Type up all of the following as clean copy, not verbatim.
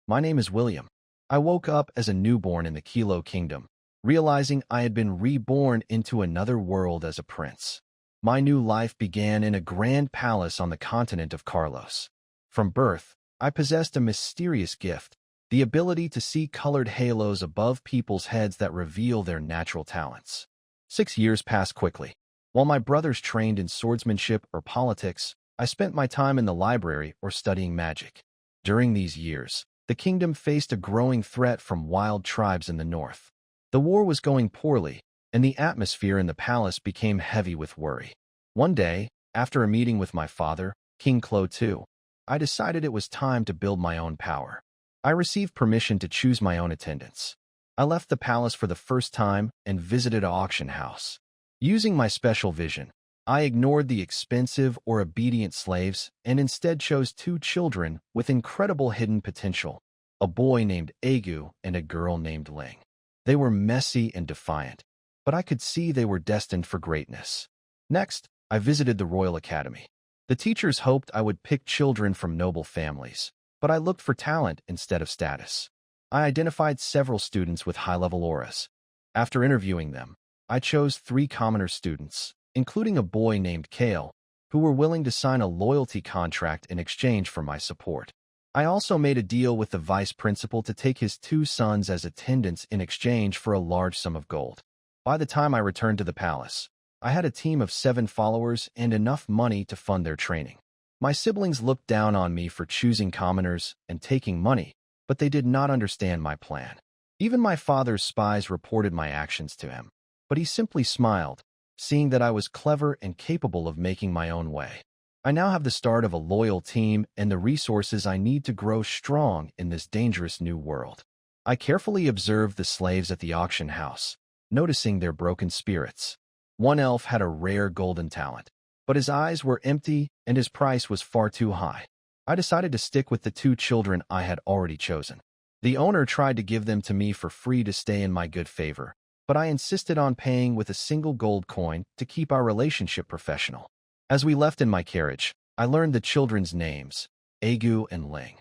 My name is William. I woke up as a newborn in the Kilo Kingdom, realizing I had been reborn into another world as a prince. My new life began in a grand palace on the continent of Carlos. From birth, I possessed a mysterious gift, the ability to see colored halos above people's heads that reveal their natural talents. 6 years passed quickly. While my brothers trained in swordsmanship or politics, I spent my time in the library or studying magic. During these years, the kingdom faced a growing threat from wild tribes in the north. The war was going poorly, and the atmosphere in the palace became heavy with worry. One day, after a meeting with my father, King Klo II, I decided it was time to build my own power. I received permission to choose my own attendants. I left the palace for the first time and visited an auction house. Using my special vision, I ignored the expensive or obedient slaves and instead chose two children with incredible hidden potential, a boy named Agu and a girl named Ling. They were messy and defiant, but I could see they were destined for greatness. Next, I visited the Royal Academy. The teachers hoped I would pick children from noble families, but I looked for talent instead of status. I identified several students with high-level auras. After interviewing them, I chose 3 commoner students, including a boy named Kale, who were willing to sign a loyalty contract in exchange for my support. I also made a deal with the vice principal to take his 2 sons as attendants in exchange for a large sum of gold. By the time I returned to the palace, I had a team of 7 followers and enough money to fund their training. My siblings looked down on me for choosing commoners and taking money, but they did not understand my plan. Even my father's spies reported my actions to him, but he simply smiled, seeing that I was clever and capable of making my own way. I now have the start of a loyal team and the resources I need to grow strong in this dangerous new world. I carefully observed the slaves at the auction house, noticing their broken spirits. One elf had a rare golden talent, but his eyes were empty and his price was far too high. I decided to stick with the 2 children I had already chosen. The owner tried to give them to me for free to stay in my good favor, but I insisted on paying with a single gold coin to keep our relationship professional. As we left in my carriage, I learned the children's names, Agu and Ling.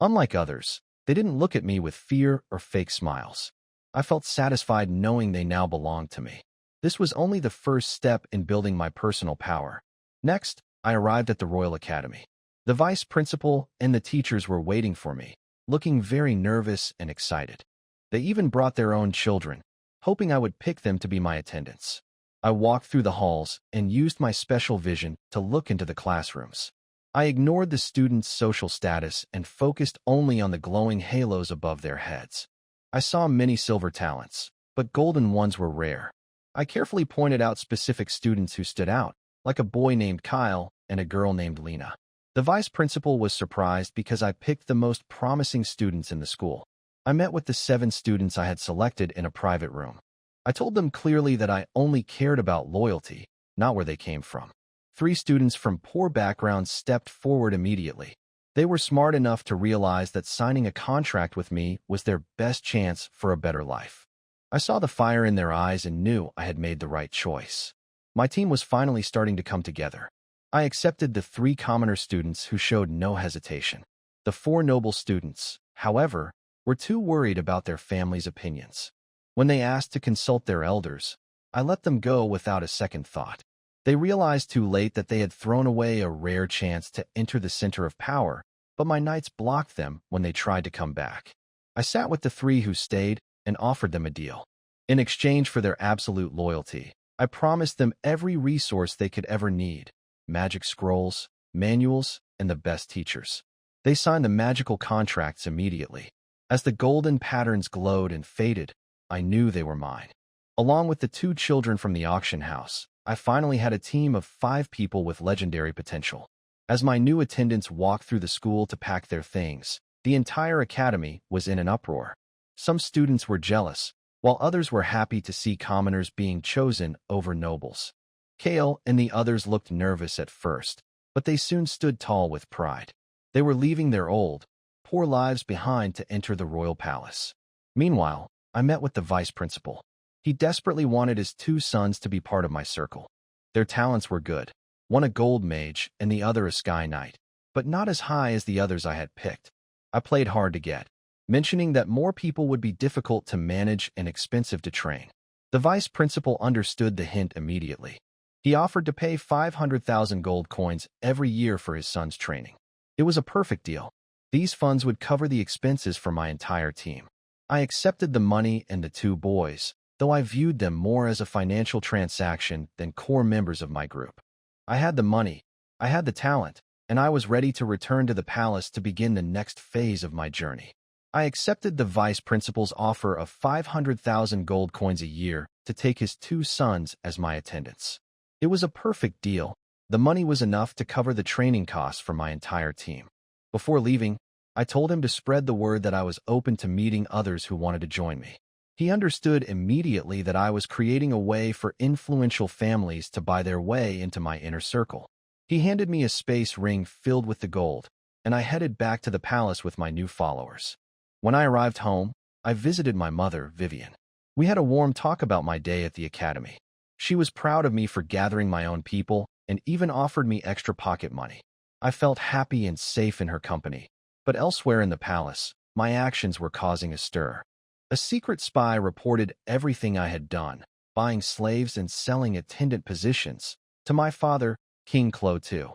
Unlike others, they didn't look at me with fear or fake smiles. I felt satisfied knowing they now belonged to me. This was only the first step in building my personal power. Next, I arrived at the Royal Academy. The vice principal and the teachers were waiting for me, looking very nervous and excited. They even brought their own children, hoping I would pick them to be my attendants. I walked through the halls and used my special vision to look into the classrooms. I ignored the students' social status and focused only on the glowing halos above their heads. I saw many silver talents, but golden ones were rare. I carefully pointed out specific students who stood out, like a boy named Kyle and a girl named Lena. The vice principal was surprised because I picked the most promising students in the school. I met with the 7 students I had selected in a private room. I told them clearly that I only cared about loyalty, not where they came from. 3 students from poor backgrounds stepped forward immediately. They were smart enough to realize that signing a contract with me was their best chance for a better life. I saw the fire in their eyes and knew I had made the right choice. My team was finally starting to come together. I accepted the 3 commoner students who showed no hesitation. The 4 noble students, however, were too worried about their families' opinions. When they asked to consult their elders, I let them go without a second thought. They realized too late that they had thrown away a rare chance to enter the center of power, but my knights blocked them when they tried to come back. I sat with the 3 who stayed and offered them a deal. In exchange for their absolute loyalty, I promised them every resource they could ever need: magic scrolls, manuals, and the best teachers. They signed the magical contracts immediately. As the golden patterns glowed and faded, I knew they were mine. Along with the 2 children from the auction house, I finally had a team of 5 people with legendary potential. As my new attendants walked through the school to pack their things, the entire academy was in an uproar. Some students were jealous, while others were happy to see commoners being chosen over nobles. Kale and the others looked nervous at first, but they soon stood tall with pride. They were leaving their old, poor lives behind to enter the royal palace. Meanwhile, I met with the vice principal. He desperately wanted his 2 sons to be part of my circle. Their talents were good, one a gold mage and the other a sky knight, but not as high as the others I had picked. I played hard to get, mentioning that more people would be difficult to manage and expensive to train. The vice principal understood the hint immediately. He offered to pay 500,000 gold coins every year for his son's training. It was a perfect deal. These funds would cover the expenses for my entire team. I accepted the money and the two boys, though I viewed them more as a financial transaction than core members of my group. I had the money, I had the talent, and I was ready to return to the palace to begin the next phase of my journey. I accepted the vice principal's offer of 500,000 gold coins a year to take his two sons as my attendants. It was a perfect deal. The money was enough to cover the training costs for my entire team. Before leaving, I told him to spread the word that I was open to meeting others who wanted to join me. He understood immediately that I was creating a way for influential families to buy their way into my inner circle. He handed me a space ring filled with the gold, and I headed back to the palace with my new followers. When I arrived home, I visited my mother, Vivian. We had a warm talk about my day at the academy. She was proud of me for gathering my own people and even offered me extra pocket money. I felt happy and safe in her company, but elsewhere in the palace, my actions were causing a stir. A secret spy reported everything I had done, buying slaves and selling attendant positions, to my father, King Claude II.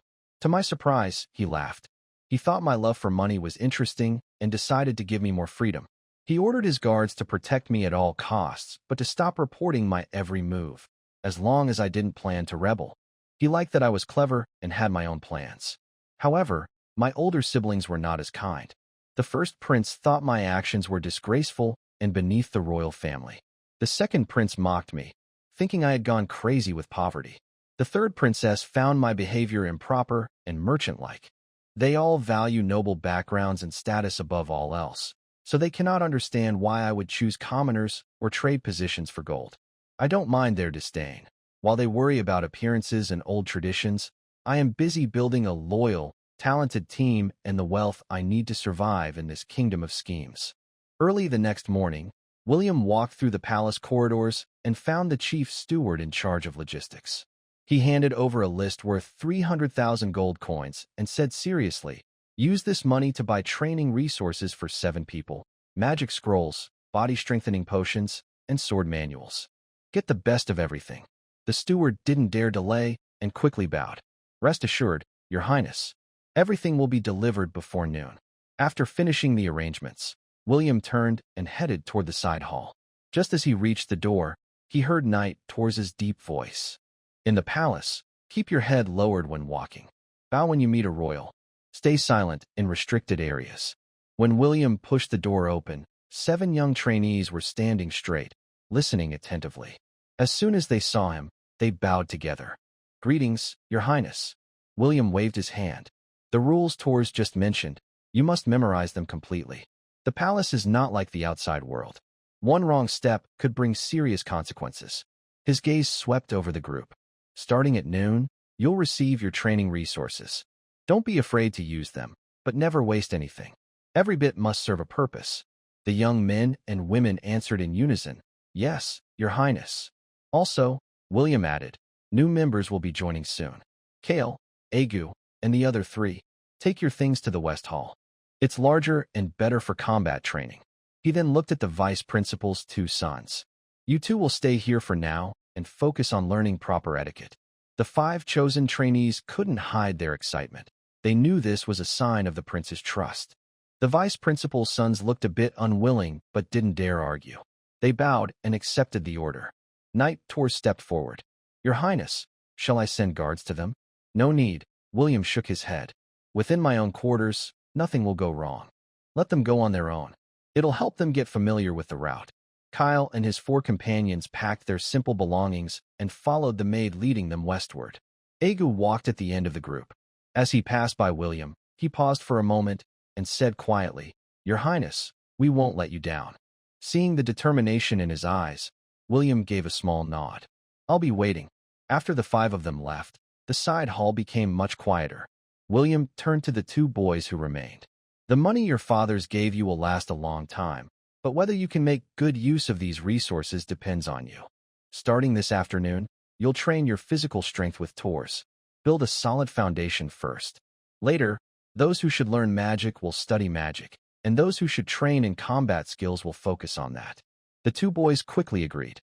To my surprise, he laughed. He thought my love for money was interesting and decided to give me more freedom. He ordered his guards to protect me at all costs, but to stop reporting my every move, as long as I didn't plan to rebel. He liked that I was clever and had my own plans. However, my older siblings were not as kind. The first prince thought my actions were disgraceful and beneath the royal family. The second prince mocked me, thinking I had gone crazy with poverty. The third princess found my behavior improper and merchant-like. They all value noble backgrounds and status above all else, so they cannot understand why I would choose commoners or trade positions for gold. I don't mind their disdain. While they worry about appearances and old traditions, I am busy building a loyal, talented team and the wealth I need to survive in this kingdom of schemes. Early the next morning, William walked through the palace corridors and found the chief steward in charge of logistics. He handed over a list worth 300,000 gold coins and said seriously, "Use this money to buy training resources for 7 people, magic scrolls, body-strengthening potions, and sword manuals. Get the best of everything." The steward didn't dare delay and quickly bowed. "Rest assured, Your Highness. Everything will be delivered before noon." After finishing the arrangements, William turned and headed toward the side hall. Just as he reached the door, he heard Knight Tor's deep voice. "In the palace, keep your head lowered when walking. Bow when you meet a royal. Stay silent in restricted areas." When William pushed the door open, 7 young trainees were standing straight, listening attentively. As soon as they saw him, they bowed together. "Greetings, Your Highness." William waved his hand. "The rules Tor's just mentioned, you must memorize them completely. The palace is not like the outside world. One wrong step could bring serious consequences." His gaze swept over the group. "Starting at noon, you'll receive your training resources. Don't be afraid to use them, but never waste anything. Every bit must serve a purpose." The young men and women answered in unison, "Yes, Your Highness." Also, William added, "New members will be joining soon. Kale, Agu, and the other 3, take your things to the West Hall. It's larger and better for combat training." He then looked at the vice principal's 2 sons. "You two will stay here for now and focus on learning proper etiquette." The 5 chosen trainees couldn't hide their excitement. They knew this was a sign of the prince's trust. The vice principal's sons looked a bit unwilling but didn't dare argue. They bowed and accepted the order. Knight Tor stepped forward. "Your Highness, shall I send guards to them?" "No need." William shook his head. "Within my own quarters, nothing will go wrong. Let them go on their own. It'll help them get familiar with the route." Kyle and his 4 companions packed their simple belongings and followed the maid leading them westward. Agu walked at the end of the group. As he passed by William, he paused for a moment and said quietly, "Your Highness, we won't let you down." Seeing the determination in his eyes, William gave a small nod. "I'll be waiting." After the 5 of them left, the side hall became much quieter. William turned to the 2 boys who remained. "The money your fathers gave you will last a long time, but whether you can make good use of these resources depends on you. Starting this afternoon, you'll train your physical strength with Tors. Build a solid foundation first. Later, those who should learn magic will study magic. and those who should train in combat skills will focus on that. The two boys quickly agreed.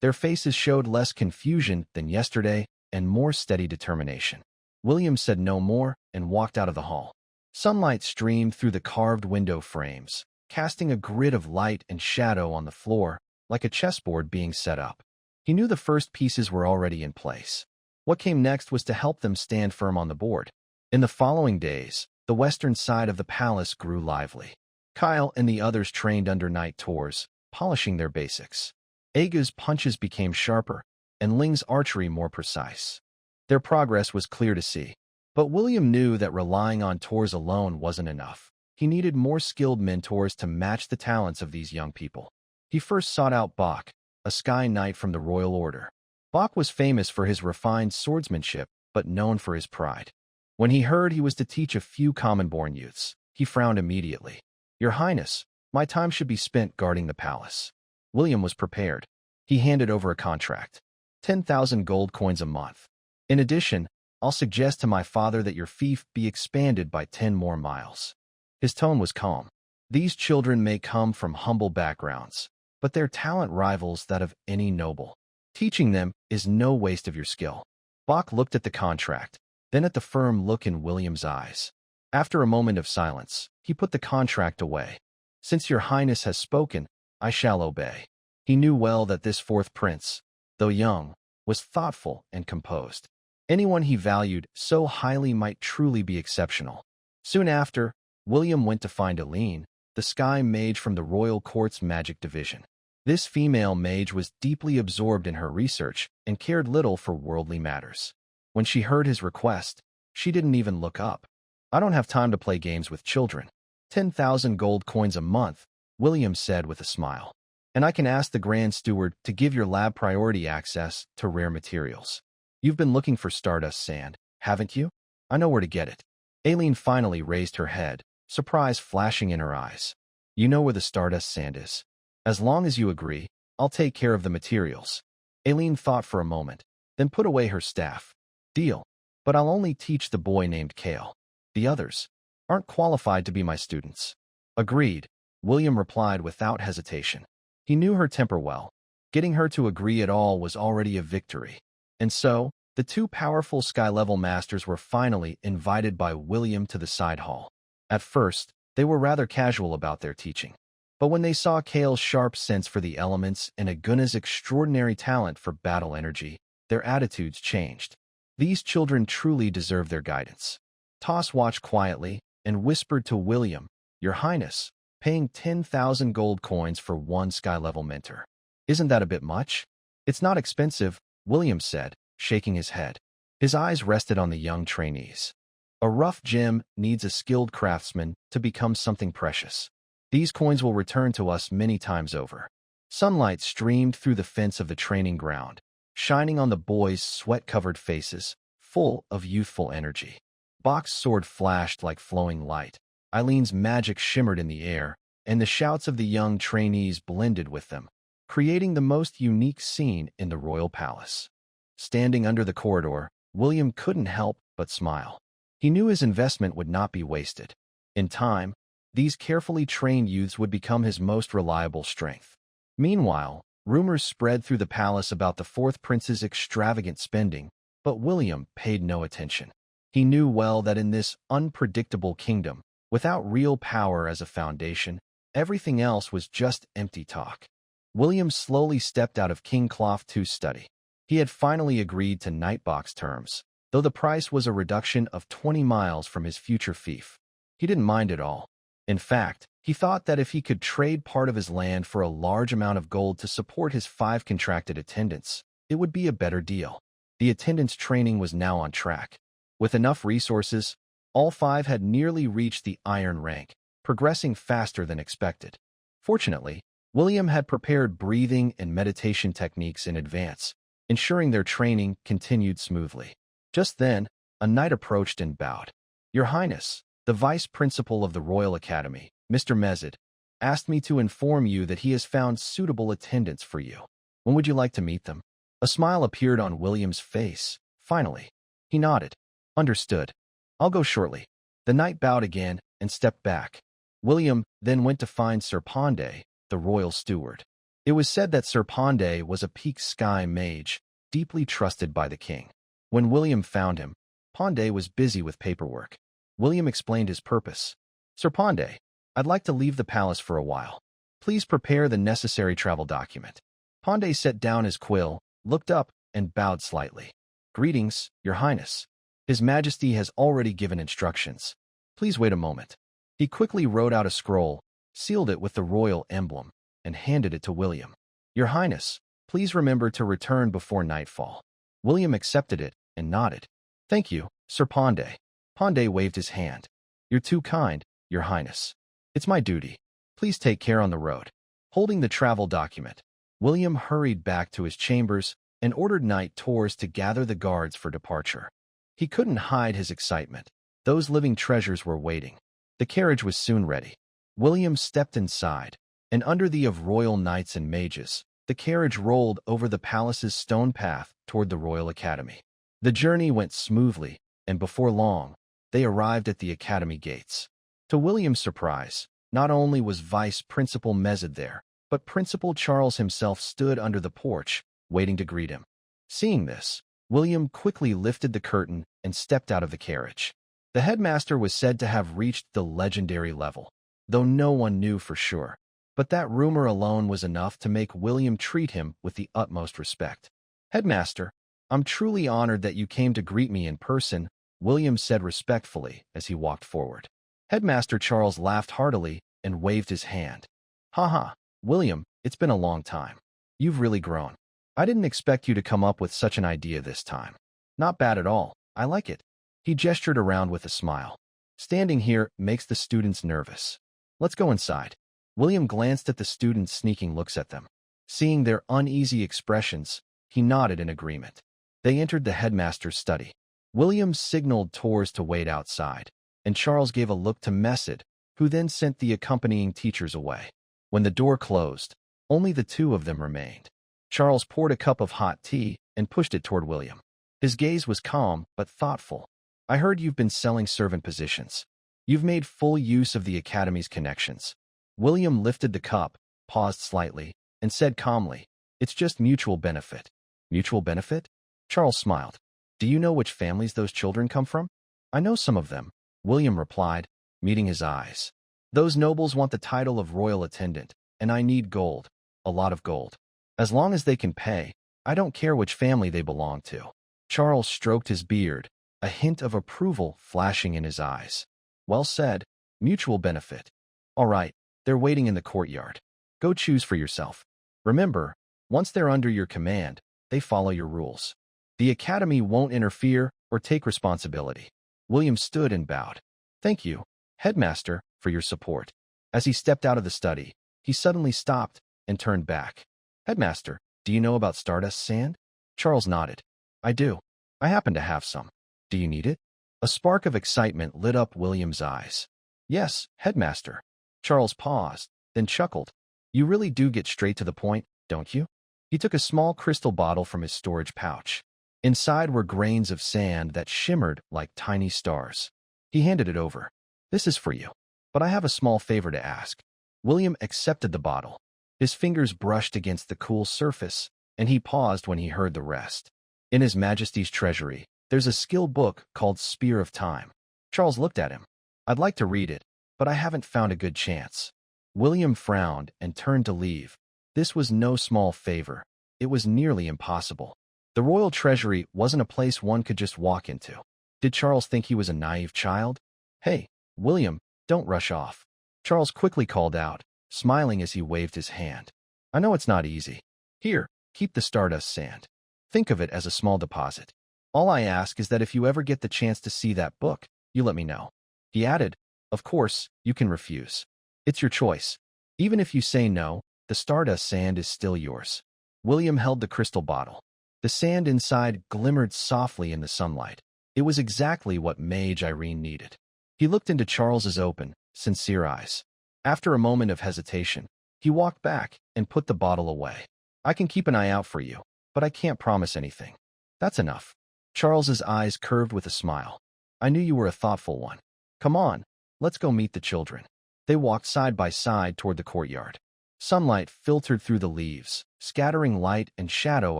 Their faces showed less confusion than yesterday and more steady determination. William said no more and walked out of the hall. Sunlight streamed through the carved window frames, casting a grid of light and shadow on the floor, like a chessboard being set up. He knew the first pieces were already in place. What came next was to help them stand firm on the board. In the following days, the western side of the palace grew lively. Kyle and the others trained under night tours, polishing their basics. Aga's punches became sharper, and Ling's archery more precise. Their progress was clear to see. But William knew that relying on tours alone wasn't enough. He needed more skilled mentors to match the talents of these young people. He first sought out Bach, a Sky Knight from the Royal Order. Bach was famous for his refined swordsmanship, but known for his pride. When he heard he was to teach a few common-born youths, he frowned immediately. "Your Highness, my time should be spent guarding the palace." William was prepared. He handed over a contract. 10,000 gold coins a month. In addition, I'll suggest to my father that your fief be expanded by 10 more miles. His tone was calm. These children may come from humble backgrounds, but their talent rivals that of any noble. Teaching them is no waste of your skill. Bach looked at the contract, then at the firm look in William's eyes. After a moment of silence, he put the contract away. "Since your Highness has spoken, I shall obey." He knew well that this fourth prince, though young, was thoughtful and composed. Anyone he valued so highly might truly be exceptional. Soon after, William went to find Eileen, the Sky Mage from the Royal Court's Magic Division. This female mage was deeply absorbed in her research and cared little for worldly matters. When she heard his request, she didn't even look up. "I don't have time to play games with children." 10,000 gold coins a month, William said with a smile. "And I can ask the Grand Steward to give your lab priority access to rare materials. You've been looking for Stardust sand, haven't you? I know where to get it." Aileen finally raised her head, surprise flashing in her eyes. "You know where the Stardust sand is. As long as you agree, I'll take care of the materials." Aileen thought for a moment, then put away her staff. "Deal. But I'll only teach the boy named Kale. The others aren't qualified to be my students." "Agreed," William replied without hesitation. He knew her temper well. Getting her to agree at all was already a victory. And so, the two powerful sky-level masters were finally invited by William to the side hall. At first, they were rather casual about their teaching. But when they saw Kale's sharp sense for the elements and Aguna's extraordinary talent for battle energy, their attitudes changed. These children truly deserve their guidance. Toss watched quietly and whispered to William, "Your Highness, paying 10,000 gold coins for one sky-level mentor. Isn't that a bit much?" "It's not expensive," William said, shaking his head. His eyes rested on the young trainees. "A rough gem needs a skilled craftsman to become something precious. These coins will return to us many times over." Sunlight streamed through the fence of the training ground, shining on the boys' sweat-covered faces, full of youthful energy. Bach's sword flashed like flowing light. Eileen's magic shimmered in the air, and the shouts of the young trainees blended with them, creating the most unique scene in the royal palace. Standing under the corridor, William couldn't help but smile. He knew his investment would not be wasted. In time, these carefully trained youths would become his most reliable strength. Meanwhile, rumors spread through the palace about the fourth prince's extravagant spending, but William paid no attention. He knew well that in this unpredictable kingdom, without real power as a foundation, everything else was just empty talk. William slowly stepped out of King Cloth II's study. He had finally agreed to Nightbox terms, though the price was a reduction of 20 miles from his future fief. He didn't mind at all. In fact, he thought that if he could trade part of his land for a large amount of gold to support his 5 contracted attendants, it would be a better deal. The attendants' training was now on track. With enough resources, all 5 had nearly reached the iron rank, progressing faster than expected. Fortunately, William had prepared breathing and meditation techniques in advance, ensuring their training continued smoothly. Just then, a knight approached and bowed. "Your Highness, the Vice Principal of the Royal Academy, Mr. Mezid, asked me to inform you that he has found suitable attendants for you. When would you like to meet them?" A smile appeared on William's face. Finally, he nodded. "Understood. I'll go shortly." The knight bowed again and stepped back. William then went to find Sir Pandey, the royal steward. It was said that Sir Pandey was a peak sky mage, deeply trusted by the king. When William found him, Pandey was busy with paperwork. William explained his purpose. Sir Pandey, I'd like to leave the palace for a while. Please prepare the necessary travel document. Pandey set down his quill, looked up, and bowed slightly. Greetings, Your Highness. His Majesty has already given instructions. Please wait a moment. He quickly wrote out a scroll, sealed it with the royal emblem, and handed it to William. Your Highness, please remember to return before nightfall. William accepted it and nodded. Thank you, Sir Pandey. Pandey waved his hand. You're too kind, Your Highness. It's my duty. Please take care on the road. Holding the travel document, William hurried back to his chambers and ordered night tours to gather the guards for departure. He couldn't hide his excitement. Those living treasures were waiting. The carriage was soon ready. William stepped inside, and under the of royal knights and mages, the carriage rolled over the palace's stone path toward the Royal Academy. The journey went smoothly, and before long, they arrived at the academy gates. To William's surprise, not only was Vice Principal Mezid there, but Principal Charles himself stood under the porch, waiting to greet him. Seeing this, William quickly lifted the curtain and stepped out of the carriage. The headmaster was said to have reached the legendary level, though no one knew for sure. But that rumor alone was enough to make William treat him with the utmost respect. Headmaster, I'm truly honored that you came to greet me in person, William said respectfully as he walked forward. Headmaster Charles laughed heartily and waved his hand. Ha, William, it's been a long time. You've really grown. I didn't expect you to come up with such an idea this time. Not bad at all. I like it. He gestured around with a smile. Standing here makes the students nervous. Let's go inside. William glanced at the students' sneaking looks at them. Seeing their uneasy expressions, he nodded in agreement. They entered the headmaster's study. William signaled tours to wait outside, and Charles gave a look to Mezid, who then sent the accompanying teachers away. When the door closed, only the two of them remained. Charles poured a cup of hot tea and pushed it toward William. His gaze was calm but thoughtful. I heard you've been selling servant positions. You've made full use of the academy's connections. William lifted the cup, paused slightly, and said calmly, It's just mutual benefit. Mutual benefit? Charles smiled. Do you know which families those children come from? I know some of them, William replied, meeting his eyes. Those nobles want the title of royal attendant, and I need gold, a lot of gold. As long as they can pay, I don't care which family they belong to. Charles stroked his beard, a hint of approval flashing in his eyes. Well said, mutual benefit. All right, they're waiting in the courtyard. Go choose for yourself. Remember, once they're under your command, they follow your rules. The academy won't interfere or take responsibility. William stood and bowed. Thank you, headmaster, for your support. As he stepped out of the study, he suddenly stopped and turned back. Headmaster, do you know about Stardust sand? Charles nodded. I do. I happen to have some. Do you need it? A spark of excitement lit up William's eyes. Yes, headmaster. Charles paused, then chuckled. You really do get straight to the point, don't you? He took a small crystal bottle from his storage pouch. Inside were grains of sand that shimmered like tiny stars. He handed it over. This is for you. But I have a small favor to ask. William accepted the bottle. His fingers brushed against the cool surface, and he paused when he heard the rest. In His Majesty's treasury, there's a skill book called Spear of Time. Charles looked at him. I'd like to read it, but I haven't found a good chance. William frowned and turned to leave. This was no small favor. It was nearly impossible. The royal treasury wasn't a place one could just walk into. Did Charles think he was a naive child? Hey, William, don't rush off. Charles quickly called out, smiling as he waved his hand. I know it's not easy. Here, keep the Stardust sand. Think of it as a small deposit. All I ask is that if you ever get the chance to see that book, you let me know. He added, Of course, you can refuse. It's your choice. Even if you say no, the Stardust sand is still yours. William held the crystal bottle. The sand inside glimmered softly in the sunlight. It was exactly what Mage Irene needed. He looked into Charles's open, sincere eyes. After a moment of hesitation, he walked back and put the bottle away. I can keep an eye out for you, but I can't promise anything. That's enough. Charles's eyes curved with a smile. I knew you were a thoughtful one. Come on, let's go meet the children. They walked side by side toward the courtyard. Sunlight filtered through the leaves, scattering light and shadow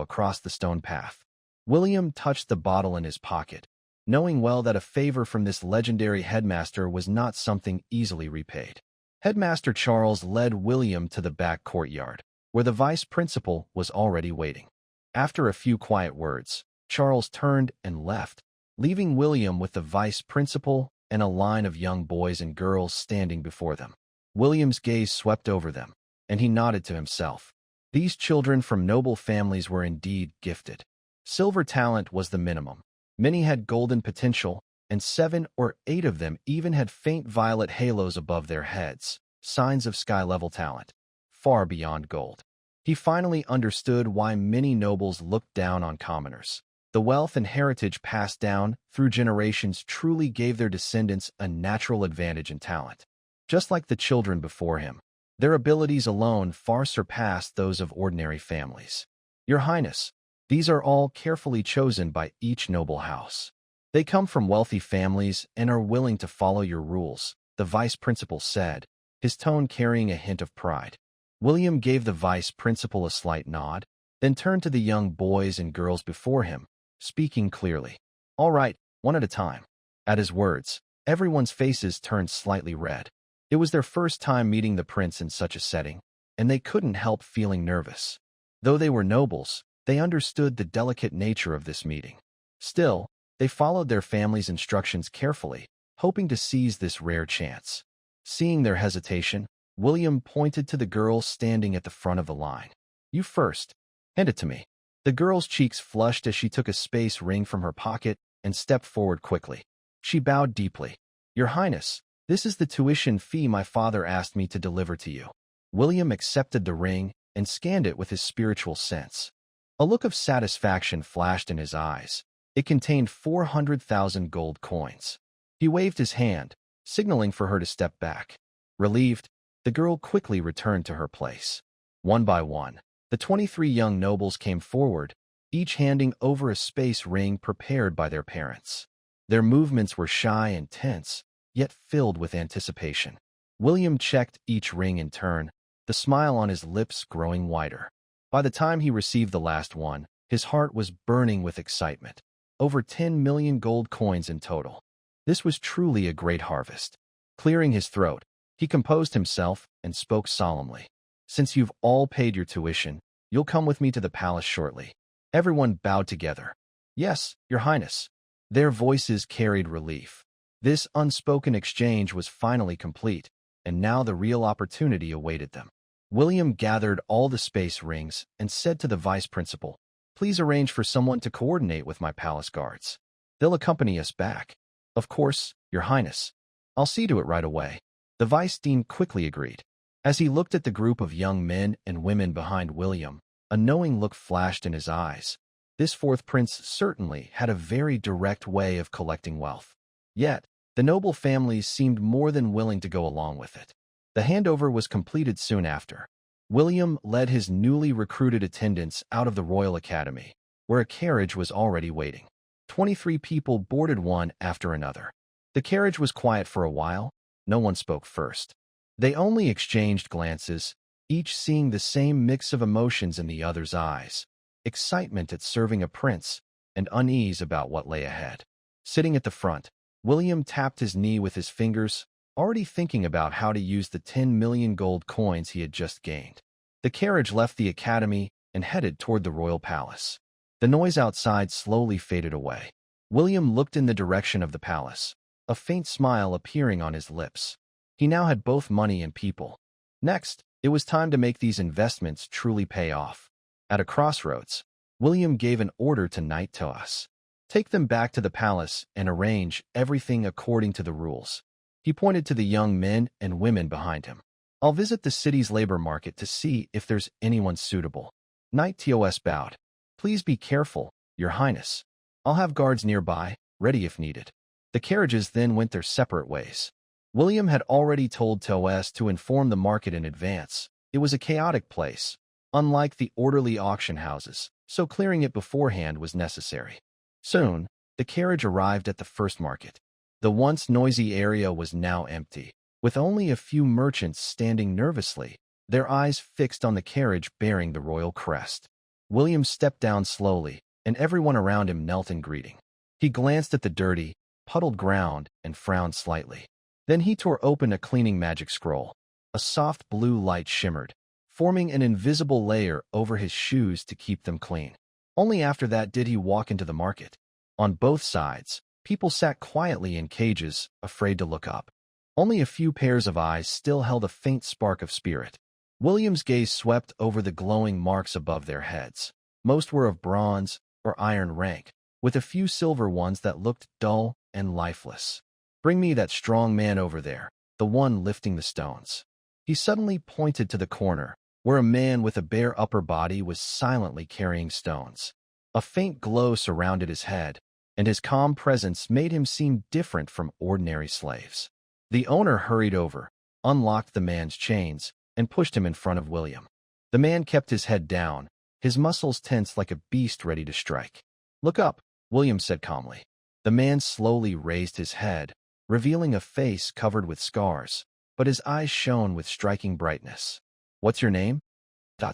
across the stone path. William touched the bottle in his pocket, knowing well that a favor from this legendary headmaster was not something easily repaid. Headmaster Charles led William to the back courtyard, where the vice principal was already waiting. After a few quiet words, Charles turned and left, leaving William with the vice principal and a line of young boys and girls standing before them. William's gaze swept over them, and he nodded to himself. These children from noble families were indeed gifted. Silver talent was the minimum. Many had golden potential, and 7 or 8 of them even had faint violet halos above their heads, signs of sky-level talent, far beyond gold. He finally understood why many nobles looked down on commoners. The wealth and heritage passed down through generations truly gave their descendants a natural advantage in talent. Just like the children before him, their abilities alone far surpassed those of ordinary families. Your Highness, these are all carefully chosen by each noble house. They come from wealthy families and are willing to follow your rules, the vice principal said, his tone carrying a hint of pride. William gave the vice principal a slight nod, then turned to the young boys and girls before him, speaking clearly. All right, one at a time. At his words, everyone's faces turned slightly red. It was their first time meeting the prince in such a setting, and they couldn't help feeling nervous. Though they were nobles, they understood the delicate nature of this meeting. Still, they followed their family's instructions carefully, hoping to seize this rare chance. Seeing their hesitation, William pointed to the girl standing at the front of the line. You first. Hand it to me. The girl's cheeks flushed as she took a space ring from her pocket and stepped forward quickly. She bowed deeply. Your Highness, this is the tuition fee my father asked me to deliver to you. William accepted the ring and scanned it with his spiritual sense. A look of satisfaction flashed in his eyes. It contained 400,000 gold coins. He waved his hand, signaling for her to step back. Relieved, the girl quickly returned to her place. One by one, the 23 young nobles came forward, each handing over a space ring prepared by their parents. Their movements were shy and tense, yet filled with anticipation. William checked each ring in turn, the smile on his lips growing wider. By the time he received the last one, his heart was burning with excitement. Over 10 million gold coins in total. This was truly a great harvest. Clearing his throat, he composed himself and spoke solemnly. Since you've all paid your tuition, you'll come with me to the palace shortly. Everyone bowed together. Yes, Your Highness. Their voices carried relief. This unspoken exchange was finally complete, and now the real opportunity awaited them. William gathered all the space rings and said to the vice principal, Please arrange for someone to coordinate with my palace guards. They'll accompany us back. Of course, Your Highness. I'll see to it right away. The vice dean quickly agreed. As he looked at the group of young men and women behind William, a knowing look flashed in his eyes. This fourth prince certainly had a very direct way of collecting wealth. Yet, the noble families seemed more than willing to go along with it. The handover was completed soon after. William led his newly recruited attendants out of the Royal Academy, where a carriage was already waiting. 23 people boarded one after another. The carriage was quiet for a while. No one spoke first. They only exchanged glances, each seeing the same mix of emotions in the other's eyes. Excitement at serving a prince, and unease about what lay ahead. Sitting at the front, William tapped his knee with his fingers, already thinking about how to use the 10 million gold coins he had just gained. The carriage left the academy and headed toward the royal palace. The noise outside slowly faded away. William looked in the direction of the palace, a faint smile appearing on his lips. He now had both money and people. Next, it was time to make these investments truly pay off. At a crossroads, William gave an order to Knight Toas. Take them back to the palace and arrange everything according to the rules. He pointed to the young men and women behind him. I'll visit the city's labor market to see if there's anyone suitable. Knight Toas bowed. Please be careful, Your Highness. I'll have guards nearby, ready if needed. The carriages then went their separate ways. William had already told Toas to inform the market in advance. It was a chaotic place, unlike the orderly auction houses, so clearing it beforehand was necessary. Soon, the carriage arrived at the first market. The once noisy area was now empty. with only a few merchants standing nervously, their eyes fixed on the carriage bearing the royal crest. William stepped down slowly, and everyone around him knelt in greeting. He glanced at the dirty, puddled ground and frowned slightly. Then he tore open a cleaning magic scroll. A soft blue light shimmered, forming an invisible layer over his shoes to keep them clean. Only after that did he walk into the market. On both sides, people sat quietly in cages, afraid to look up. Only a few pairs of eyes still held a faint spark of spirit. William's gaze swept over the glowing marks above their heads. Most were of bronze or iron rank, with a few silver ones that looked dull and lifeless. "Bring me that strong man over there, the one lifting the stones." He suddenly pointed to the corner, where a man with a bare upper body was silently carrying stones. A faint glow surrounded his head, and his calm presence made him seem different from ordinary slaves. The owner hurried over, unlocked the man's chains, and pushed him in front of William. The man kept his head down, his muscles tense like a beast ready to strike. "Look up," William said calmly. The man slowly raised his head, revealing a face covered with scars, but his eyes shone with striking brightness. "What's your name?"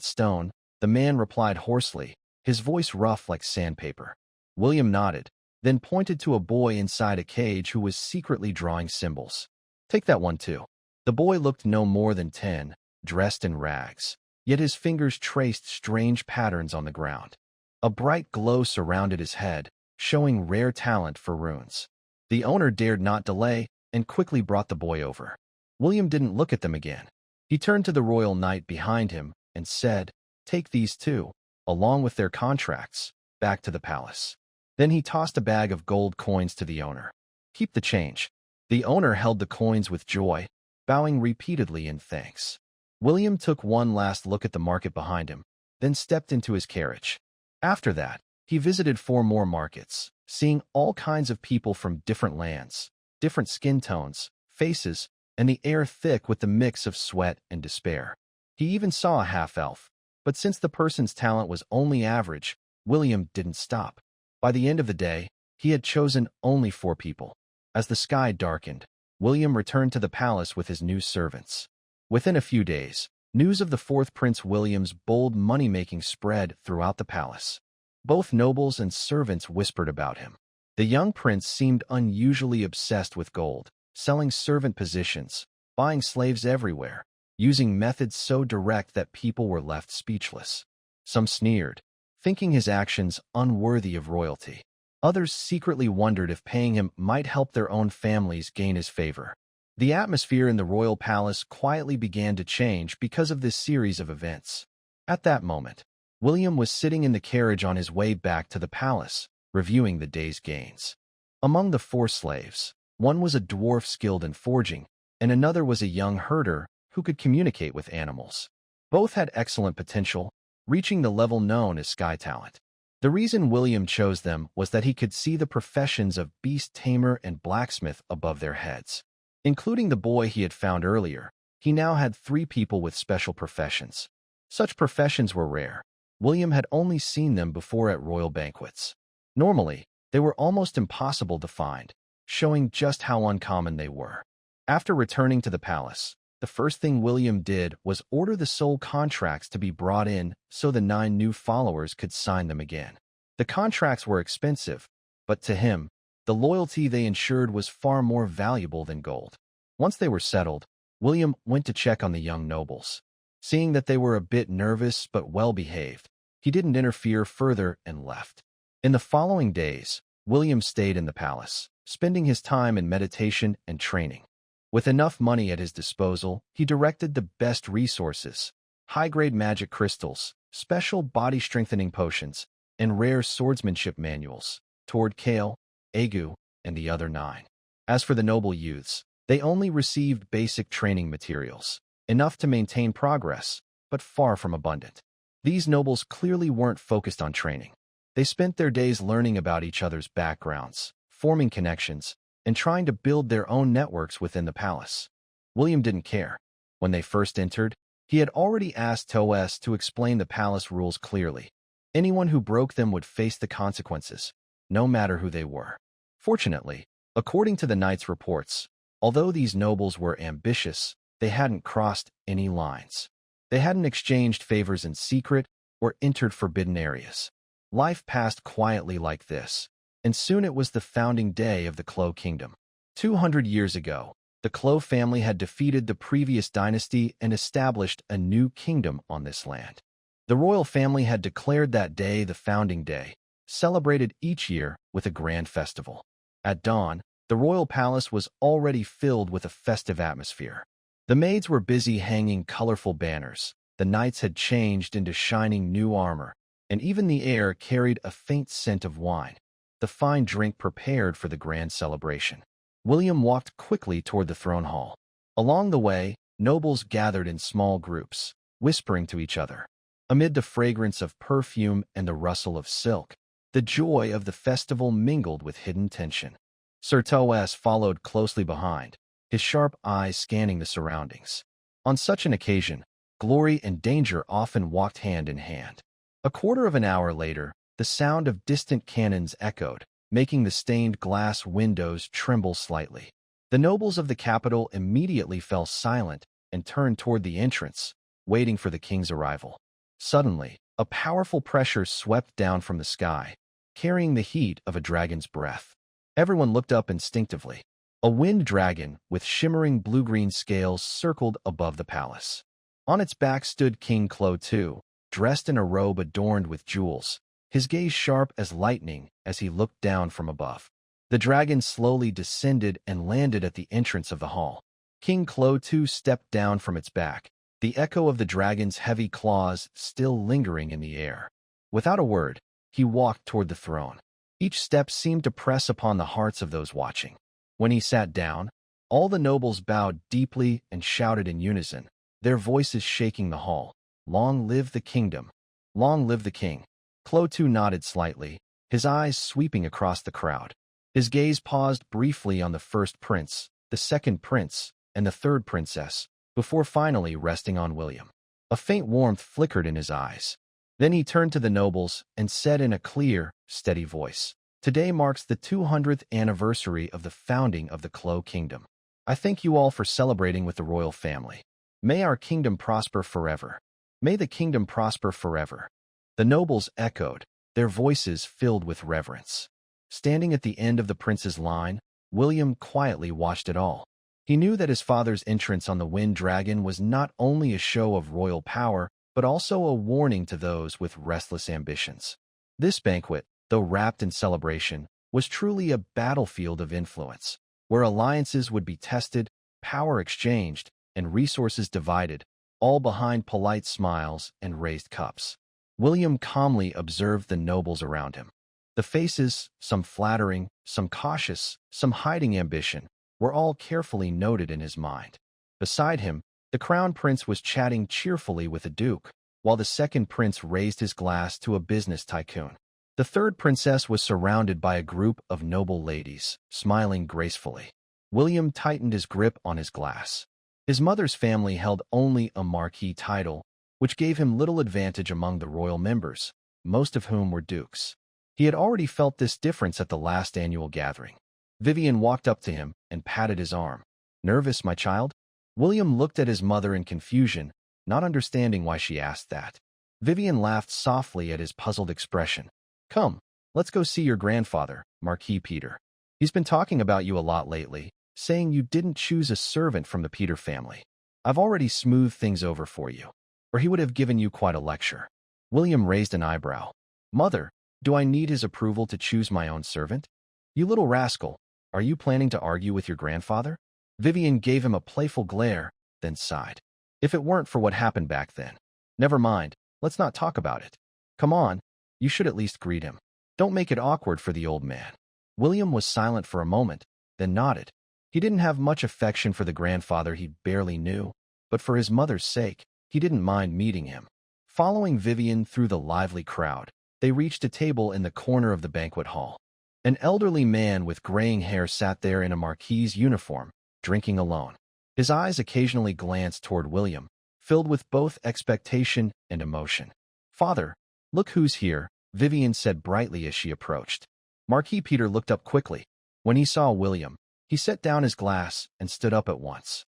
"Stone," the man replied hoarsely, his voice rough like sandpaper. William nodded, then pointed to a boy inside a cage who was secretly drawing symbols. "Take that one too." The boy looked no more than 10, dressed in rags, yet his fingers traced strange patterns on the ground. A bright glow surrounded his head, showing rare talent for runes. The owner dared not delay and quickly brought the boy over. William didn't look at them again. He turned to the royal knight behind him and said, "Take these two, along with their contracts, back to the palace." Then he tossed a bag of gold coins to the owner. "Keep the change." The owner held the coins with joy, bowing repeatedly in thanks. William took one last look at the market behind him, then stepped into his carriage. After that, he visited 4 more markets, seeing all kinds of people from different lands, different skin tones, faces, and the air thick with the mix of sweat and despair. He even saw a half-elf, but since the person's talent was only average, William didn't stop. By the end of the day, he had chosen only 4 people. As the sky darkened, William returned to the palace with his new servants. Within a few days, news of the 4th Prince William's bold money-making spread throughout the palace. Both nobles and servants whispered about him. The young prince seemed unusually obsessed with gold, selling servant positions, buying slaves everywhere, using methods so direct that people were left speechless. Some sneered, thinking his actions unworthy of royalty. Others secretly wondered if paying him might help their own families gain his favor. The atmosphere in the royal palace quietly began to change because of this series of events. At that moment, William was sitting in the carriage on his way back to the palace, reviewing the day's gains. Among the 4 slaves, one was a dwarf skilled in forging, and another was a young herder who could communicate with animals. Both had excellent potential, reaching the level known as sky talent. The reason William chose them was that he could see the professions of beast tamer and blacksmith above their heads. Including the boy he had found earlier, he now had 3 people with special professions. Such professions were rare. William had only seen them before at royal banquets. Normally, they were almost impossible to find, showing just how uncommon they were. After returning to the palace, the first thing William did was order the soul contracts to be brought in so the 9 new followers could sign them again. The contracts were expensive, but to him, the loyalty they ensured was far more valuable than gold. Once they were settled, William went to check on the young nobles. Seeing that they were a bit nervous but well-behaved, he didn't interfere further and left. In the following days, William stayed in the palace, spending his time in meditation and training. With enough money at his disposal, he directed the best resources, high-grade magic crystals, special body-strengthening potions, and rare swordsmanship manuals, toward Kale, Agu, and the other 9. As for the noble youths, they only received basic training materials, enough to maintain progress, but far from abundant. These nobles clearly weren't focused on training. They spent their days learning about each other's backgrounds, forming connections, and trying to build their own networks within the palace. William didn't care. When they first entered, he had already asked Toes to explain the palace rules clearly. Anyone who broke them would face the consequences, no matter who they were. Fortunately, according to the knight's reports, Although these nobles were ambitious, they hadn't crossed any lines. They hadn't exchanged favors in secret or entered forbidden areas. Life passed quietly like this, and soon it was the founding day of the Clo Kingdom. 200 years ago, the Clo family had defeated the previous dynasty and established a new kingdom on this land. The royal family had declared that day the founding day, celebrated each year with a grand festival. At dawn, the royal palace was already filled with a festive atmosphere. The maids were busy hanging colorful banners, the knights had changed into shining new armor, and even the air carried a faint scent of wine, the fine drink prepared for the grand celebration. William walked quickly toward the throne hall. Along the way, nobles gathered in small groups, whispering to each other. Amid the fragrance of perfume and the rustle of silk, the joy of the festival mingled with hidden tension. Sir Toas followed closely behind, his sharp eyes scanning the surroundings. On such an occasion, glory and danger often walked hand in hand. A quarter of an hour later, the sound of distant cannons echoed, making the stained glass windows tremble slightly. The nobles of the capital immediately fell silent and turned toward the entrance, waiting for the king's arrival. Suddenly, a powerful pressure swept down from the sky, carrying the heat of a dragon's breath. Everyone looked up instinctively. A wind dragon with shimmering blue-green scales circled above the palace. On its back stood King Clo II, dressed in a robe adorned with jewels, his gaze sharp as lightning as he looked down from above. The dragon slowly descended and landed at the entrance of the hall. King Clo II stepped down from its back, the echo of the dragon's heavy claws still lingering in the air. Without a word, he walked toward the throne. Each step seemed to press upon the hearts of those watching. When he sat down, all the nobles bowed deeply and shouted in unison, their voices shaking the hall. "Long live the kingdom! Long live the king!" Clo II nodded slightly, his eyes sweeping across the crowd. His gaze paused briefly on the first prince, the second prince, and the third princess, before finally resting on William. A faint warmth flickered in his eyes. Then he turned to the nobles and said in a clear, steady voice, "Today marks the 200th anniversary of the founding of the Clo Kingdom. I thank you all for celebrating with the royal family. May our kingdom prosper forever. May the kingdom prosper forever." The nobles echoed, their voices filled with reverence. Standing at the end of the prince's line, William quietly watched it all. He knew that his father's entrance on the wind dragon was not only a show of royal power, but also a warning to those with restless ambitions. This banquet, though wrapped in celebration, was truly a battlefield of influence, where alliances would be tested, power exchanged, and resources divided, all behind polite smiles and raised cups. William calmly observed the nobles around him. The faces, some flattering, some cautious, some hiding ambition, were all carefully noted in his mind. Beside him, the crown prince was chatting cheerfully with a duke, while the second prince raised his glass to a business tycoon. The third princess was surrounded by a group of noble ladies, smiling gracefully. William tightened his grip on his glass. His mother's family held only a marquis title, which gave him little advantage among the royal members, most of whom were dukes. He had already felt this difference at the last annual gathering. Vivian walked up to him and patted his arm. "Nervous, my child?" William looked at his mother in confusion, not understanding why she asked that. Vivian laughed softly at his puzzled expression. "Come, let's go see your grandfather, Marquis Peter. He's been talking about you a lot lately, saying you didn't choose a servant from the Peter family. I've already smoothed things over for you, or he would have given you quite a lecture." William raised an eyebrow. "Mother, do I need his approval to choose my own servant? You little rascal, are you planning to argue with your grandfather?" Vivian gave him a playful glare, then sighed. "If it weren't for what happened back then. Never mind, let's not talk about it. Come on, you should at least greet him. Don't make it awkward for the old man." William was silent for a moment, then nodded. He didn't have much affection for the grandfather he barely knew, but for his mother's sake, he didn't mind meeting him. Following Vivian through the lively crowd, they reached a table in the corner of the banquet hall. An elderly man with graying hair sat there in a marquis's uniform, drinking alone. His eyes occasionally glanced toward William, filled with both expectation and emotion. "Father, look who's here," Vivian said brightly as she approached. Marquis Peter looked up quickly. When he saw William, He set down his glass and stood up at once.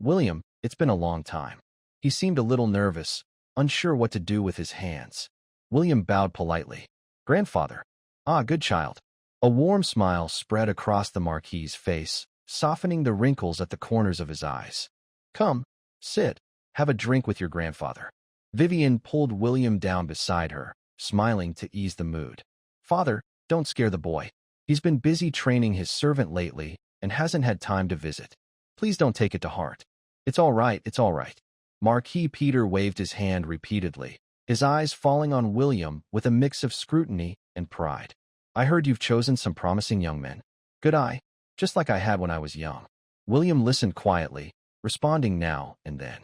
William, it's been a long time. He seemed a little nervous, unsure what to do with his hands. William bowed politely. Grandfather. Ah, good child. A warm smile spread across the Marquis's face, softening the wrinkles at the corners of his eyes. Come, sit, have a drink with your grandfather. Vivian pulled William down beside her, smiling to ease the mood. Father, don't scare the boy. He's been busy training his servant lately and hasn't had time to visit. Please don't take it to heart. It's all right, it's all right. Marquis Peter waved his hand repeatedly, his eyes falling on William with a mix of scrutiny and pride. I heard you've chosen some promising young men. Good eye, just like I had when I was young. William listened quietly, responding now and then.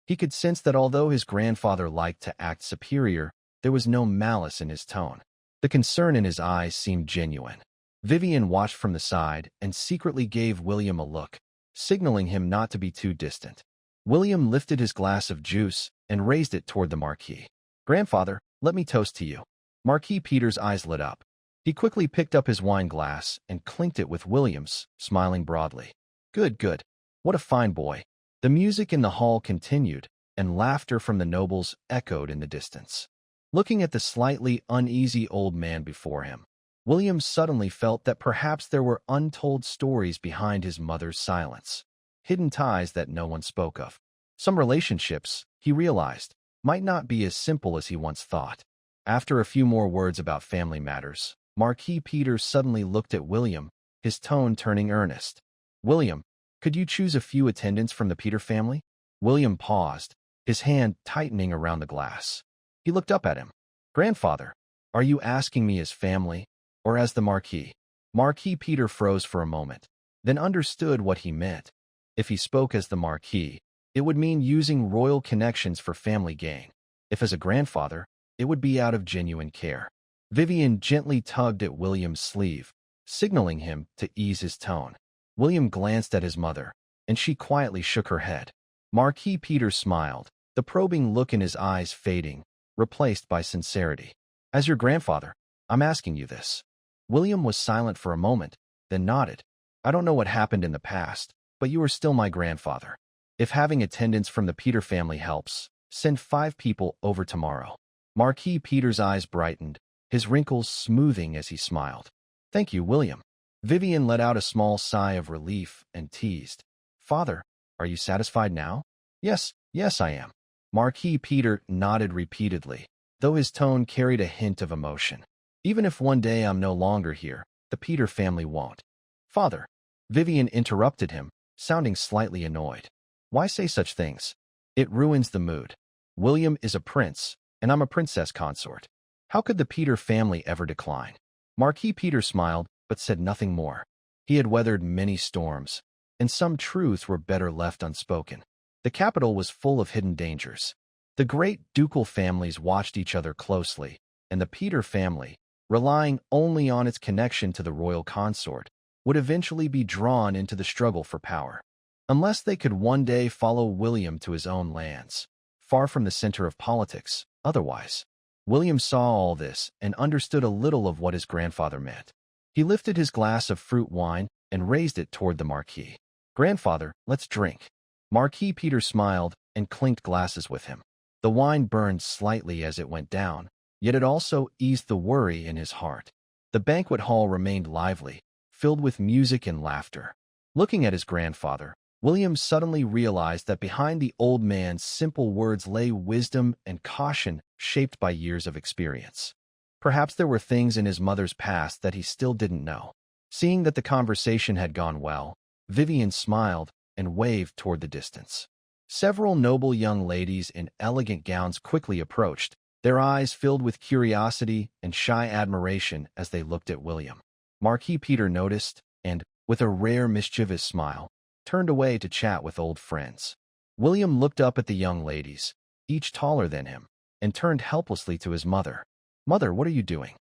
He could sense that although his grandfather liked to act superior, there was no malice in his tone. The concern in his eyes seemed genuine. Vivian watched from the side and secretly gave William a look, signaling him not to be too distant. William lifted his glass of juice and raised it toward the Marquis. Grandfather, let me toast to you. Marquis Peter's eyes lit up. He quickly picked up his wine glass and clinked it with William's, smiling broadly. Good, good. What a fine boy. The music in the hall continued, and laughter from the nobles echoed in the distance. Looking at the slightly uneasy old man before him, William suddenly felt that perhaps there were untold stories behind his mother's silence, hidden ties that no one spoke of. Some relationships, he realized, might not be as simple as he once thought. After a few more words about family matters, Marquis Peter suddenly looked at William, his tone turning earnest. William, could you choose a few attendants from the Peter family? William paused, his hand tightening around the glass. He looked up at him. Grandfather, are you asking me as family, or as the Marquis? Marquis Peter froze for a moment, then understood what he meant. If he spoke as the Marquis, it would mean using royal connections for family gain. If as a grandfather, it would be out of genuine care. Vivian gently tugged at William's sleeve, signaling him to ease his tone. William glanced at his mother, and she quietly shook her head. Marquis Peter smiled, the probing look in his eyes fading, replaced by sincerity. As your grandfather, I'm asking you this. William was silent for a moment, then nodded. I don't know what happened in the past, but you are still my grandfather. If having attendants from the Peter family helps, send 5 people over tomorrow. Marquis Peter's eyes brightened, his wrinkles smoothing as he smiled. Thank you, William. Vivian let out a small sigh of relief and teased. Father, are you satisfied now? Yes, I am. Marquis Peter nodded repeatedly, though his tone carried a hint of emotion. Even if one day I'm no longer here, the Peter family won't. Father, Vivian interrupted him, sounding slightly annoyed. Why say such things? It ruins the mood. William is a prince, and I'm a princess consort. How could the Peter family ever decline? Marquis Peter smiled, but said nothing more. He had weathered many storms, and some truths were better left unspoken. The capital was full of hidden dangers. The great ducal families watched each other closely, and the Peter family, relying only on its connection to the royal consort, would eventually be drawn into the struggle for power. Unless they could one day follow William to his own lands, far from the center of politics, otherwise. William saw all this and understood a little of what his grandfather meant. He lifted his glass of fruit wine and raised it toward the Marquis. Grandfather, let's drink. Marquis Peter smiled and clinked glasses with him. The wine burned slightly as it went down, yet it also eased the worry in his heart. The banquet hall remained lively, filled with music and laughter. Looking at his grandfather, William suddenly realized that behind the old man's simple words lay wisdom and caution shaped by years of experience. Perhaps there were things in his mother's past that he still didn't know. Seeing that the conversation had gone well, Vivian smiled and waved toward the distance. Several noble young ladies in elegant gowns quickly approached, their eyes filled with curiosity and shy admiration as they looked at William. Marquis Peter noticed, and, with a rare mischievous smile, turned away to chat with old friends. William looked up at the young ladies, each taller than him, and turned helplessly to his mother. Mother, what are you doing?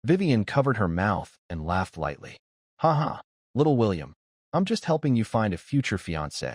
Vivian covered her mouth and laughed lightly. Ha ha, little William, I'm just helping you find a future fiancé.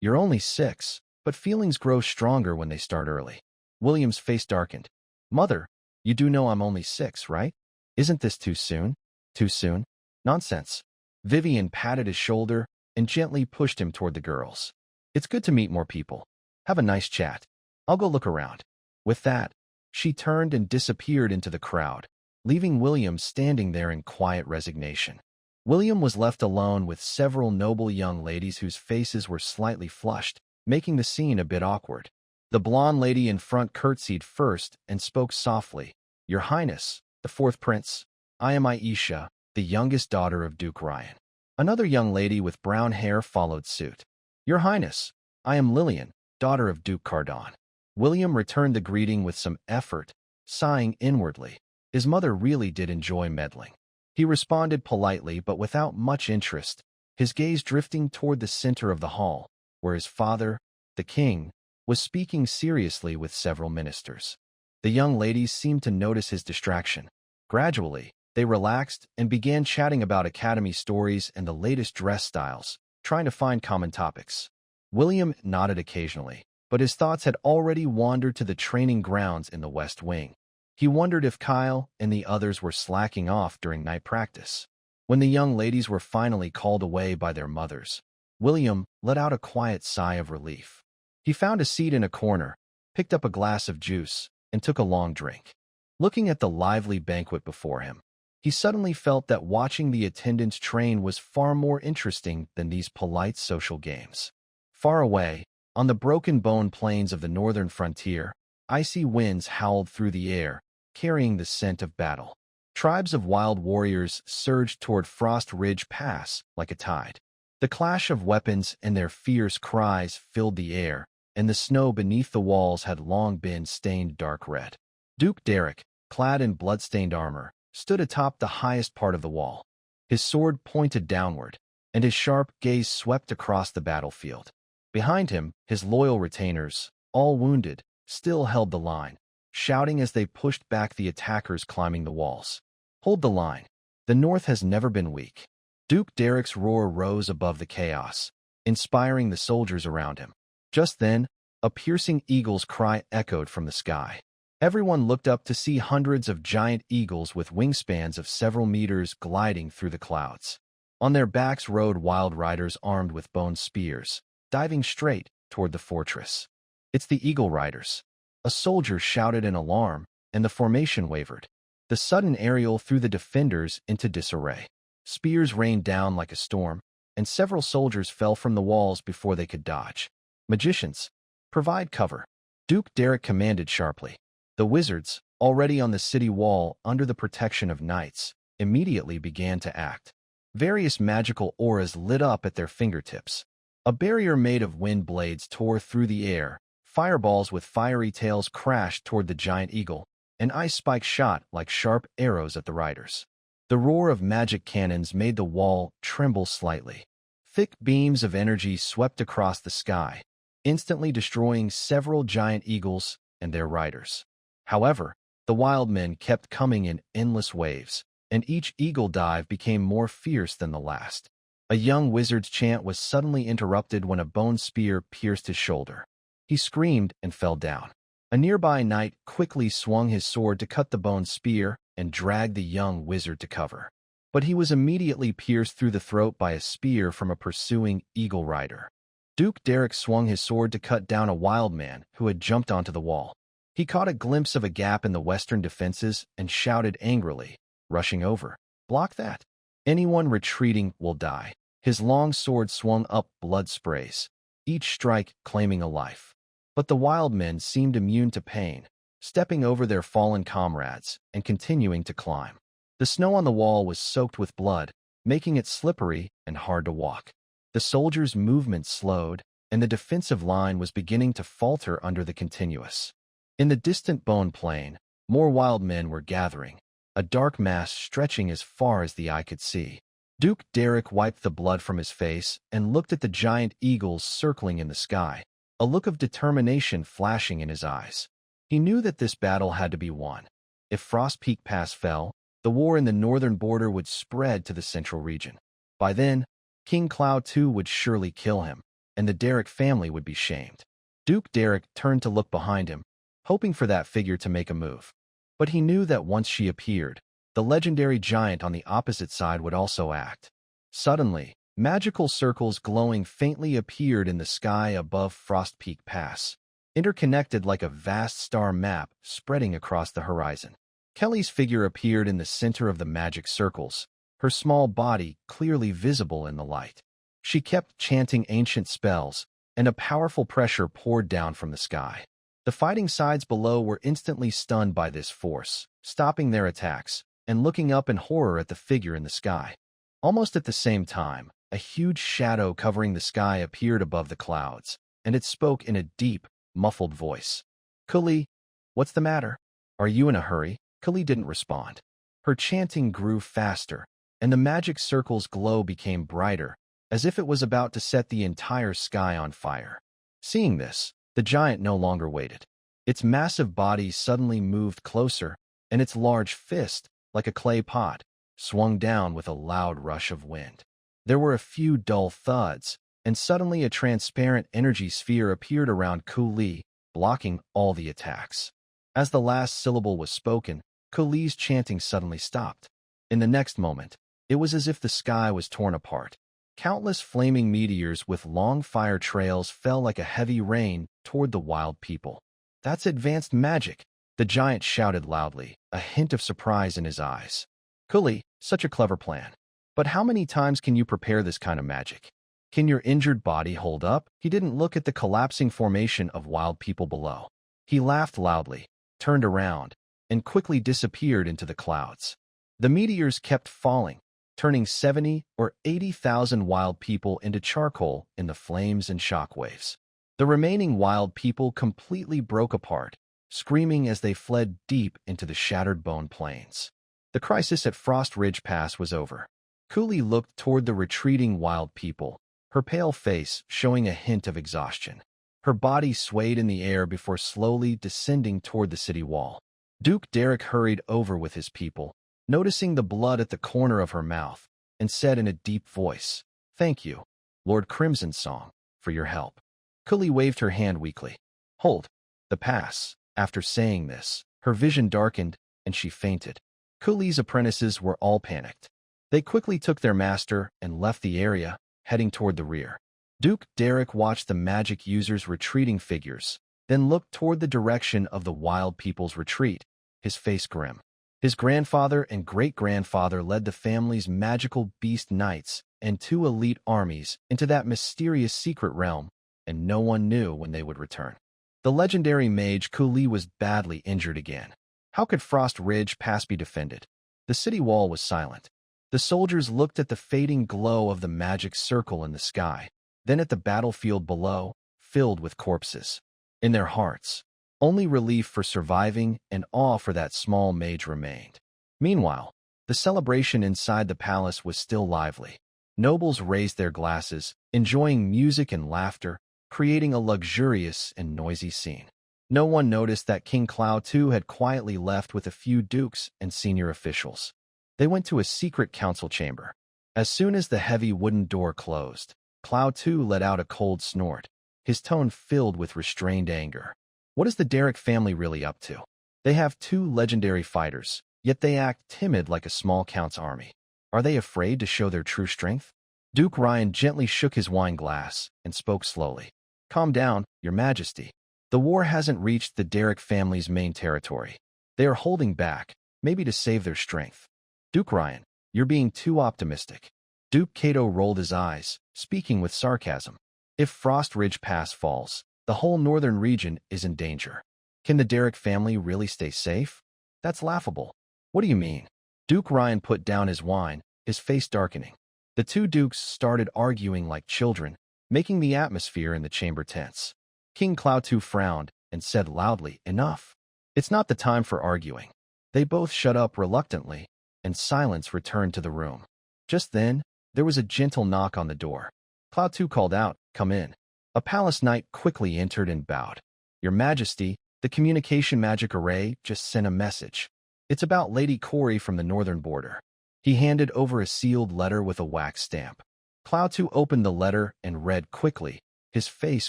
You're only 6, but feelings grow stronger when they start early. William's face darkened. Mother, you do know I'm only 6, right? Isn't this too soon? Too soon? Nonsense. Vivian patted his shoulder and gently pushed him toward the girls. It's good to meet more people. Have a nice chat. I'll go look around. With that, she turned and disappeared into the crowd, leaving William standing there in quiet resignation. William was left alone with several noble young ladies whose faces were slightly flushed, making the scene a bit awkward. The blonde lady in front curtsied first and spoke softly. Your Highness, the fourth prince, I am Aisha, the youngest daughter of Duke Ryan. Another young lady with brown hair followed suit. Your Highness, I am Lillian, daughter of Duke Cardon. William returned the greeting with some effort, sighing inwardly. His mother really did enjoy meddling. He responded politely but without much interest, his gaze drifting toward the center of the hall, where his father, the king, was speaking seriously with several ministers. The young ladies seemed to notice his distraction. Gradually, they relaxed and began chatting about academy stories and the latest dress styles, trying to find common topics. William nodded occasionally, but his thoughts had already wandered to the training grounds in the West Wing. He wondered if Kyle and the others were slacking off during night practice. When the young ladies were finally called away by their mothers, William let out a quiet sigh of relief. He found a seat in a corner, picked up a glass of juice, and took a long drink. Looking at the lively banquet before him, he suddenly felt that watching the attendants train was far more interesting than these polite social games. Far away, on the broken bone plains of the northern frontier, icy winds howled through the air, carrying the scent of battle. Tribes of wild warriors surged toward Frost Ridge Pass like a tide. The clash of weapons and their fierce cries filled the air, and the snow beneath the walls had long been stained dark red. Duke Derek, clad in blood-stained armor, stood atop the highest part of the wall. His sword pointed downward, and his sharp gaze swept across the battlefield. Behind him, his loyal retainers, all wounded, still held the line, shouting as they pushed back the attackers climbing the walls. Hold the line. The North has never been weak. Duke Derek's roar rose above the chaos, inspiring the soldiers around him. Just then, a piercing eagle's cry echoed from the sky. Everyone looked up to see hundreds of giant eagles with wingspans of several meters gliding through the clouds. On their backs rode wild riders armed with bone spears, diving straight toward the fortress. It's the Eagle Riders. A soldier shouted in alarm, and the formation wavered. The sudden aerial threw the defenders into disarray. Spears rained down like a storm, and several soldiers fell from the walls before they could dodge. Magicians, provide cover, Duke Derek commanded sharply. The wizards, already on the city wall under the protection of knights, immediately began to act. Various magical auras lit up at their fingertips. A barrier made of wind blades tore through the air, fireballs with fiery tails crashed toward the giant eagle, and ice spikes shot like sharp arrows at the riders. The roar of magic cannons made the wall tremble slightly. Thick beams of energy swept across the sky, instantly destroying several giant eagles and their riders. However, the wild men kept coming in endless waves, and each eagle dive became more fierce than the last. A young wizard's chant was suddenly interrupted when a bone spear pierced his shoulder. He screamed and fell down. A nearby knight quickly swung his sword to cut the bone spear and dragged the young wizard to cover. But he was immediately pierced through the throat by a spear from a pursuing eagle rider. Duke Derek swung his sword to cut down a wild man who had jumped onto the wall. He caught a glimpse of a gap in the western defenses and shouted angrily, rushing over, "Block that! Anyone retreating will die." His long sword swung up blood sprays, each strike claiming a life. But the wild men seemed immune to pain, stepping over their fallen comrades and continuing to climb. The snow on the wall was soaked with blood, making it slippery and hard to walk. The soldiers' movement slowed, and the defensive line was beginning to falter under the continuous. In the distant bone plain, more wild men were gathering, a dark mass stretching as far as the eye could see. Duke Derek wiped the blood from his face and looked at the giant eagles circling in the sky, a look of determination flashing in his eyes. He knew that this battle had to be won. If Frost Peak Pass fell, the war in the northern border would spread to the central region. By then, King Cloud II would surely kill him, and the Derek family would be shamed. Duke Derek turned to look behind him, hoping for that figure to make a move. But he knew that once she appeared, the legendary giant on the opposite side would also act. Suddenly, magical circles glowing faintly appeared in the sky above Frost Peak Pass, interconnected like a vast star map spreading across the horizon. Kelly's figure appeared in the center of the magic circles, her small body clearly visible in the light. She kept chanting ancient spells, and a powerful pressure poured down from the sky. The fighting sides below were instantly stunned by this force, stopping their attacks and looking up in horror at the figure in the sky. Almost at the same time, a huge shadow covering the sky appeared above the clouds, and it spoke in a deep, muffled voice. "Kali, what's the matter? Are you in a hurry?" Kali didn't respond. Her chanting grew faster, and the magic circle's glow became brighter, as if it was about to set the entire sky on fire. Seeing this, the giant no longer waited. Its massive body suddenly moved closer, and its large fist, like a clay pot, swung down with a loud rush of wind. There were a few dull thuds, and suddenly a transparent energy sphere appeared around Kuli, blocking all the attacks. As the last syllable was spoken, Kuli's chanting suddenly stopped. In the next moment, it was as if the sky was torn apart. Countless flaming meteors with long fire trails fell like a heavy rain toward the wild people. "That's advanced magic," the giant shouted loudly, a hint of surprise in his eyes. "Kuli, such a clever plan. But how many times can you prepare this kind of magic? Can your injured body hold up?" He didn't look at the collapsing formation of wild people below. He laughed loudly, turned around, and quickly disappeared into the clouds. The meteors kept falling, turning 70 or 80,000 wild people into charcoal in the flames and shockwaves. The remaining wild people completely broke apart, screaming as they fled deep into the shattered bone plains. The crisis at Frost Ridge Pass was over. Kuli looked toward the retreating wild people, her pale face showing a hint of exhaustion. Her body swayed in the air before slowly descending toward the city wall. Duke Derek hurried over with his people, noticing the blood at the corner of her mouth, and said in a deep voice, "Thank you, Lord Crimson Song, for your help." Kuli waved her hand weakly. "Hold the pass." After saying this, her vision darkened, and she fainted. Kuli's apprentices were all panicked. They quickly took their master and left the area, heading toward the rear. Duke Derek watched the magic user's retreating figures, then looked toward the direction of the wild people's retreat, his face grim. His grandfather and great-grandfather led the family's magical beast knights and 2 elite armies into that mysterious secret realm, and no one knew when they would return. The legendary mage Kuli was badly injured again. How could Frost Ridge Pass be defended? The city wall was silent. The soldiers looked at the fading glow of the magic circle in the sky, then at the battlefield below, filled with corpses. In their hearts, only relief for surviving and awe for that small mage remained. Meanwhile, the celebration inside the palace was still lively. Nobles raised their glasses, enjoying music and laughter, creating a luxurious and noisy scene. No one noticed that King Cloud II had quietly left with a few dukes and senior officials. They went to a secret council chamber. As soon as the heavy wooden door closed, Cloud II let out a cold snort, his tone filled with restrained anger. What is the Derek family really up to? They have 2 legendary fighters, yet they act timid like a small count's army. Are they afraid to show their true strength? Duke Ryan gently shook his wine glass and spoke slowly. "Calm down, Your Majesty. The war hasn't reached the Derek family's main territory. They are holding back, maybe to save their strength." "Duke Ryan, you're being too optimistic." Duke Kato rolled his eyes, speaking with sarcasm. "If Frost Ridge Pass falls, the whole northern region is in danger. Can the Derek family really stay safe? That's laughable." "What do you mean?" Duke Ryan put down his wine, his face darkening. The 2 dukes started arguing like children, making the atmosphere in the chamber tense. King Cloud II frowned and said loudly, "Enough. It's not the time for arguing." They both shut up reluctantly, and silence returned to the room. Just then, there was a gentle knock on the door. Cloud II called out, "Come in." A palace knight quickly entered and bowed. "Your Majesty, the communication magic array just sent a message. It's about Lady Corey from the northern border." He handed over a sealed letter with a wax stamp. Cloud II opened the letter and read quickly, his face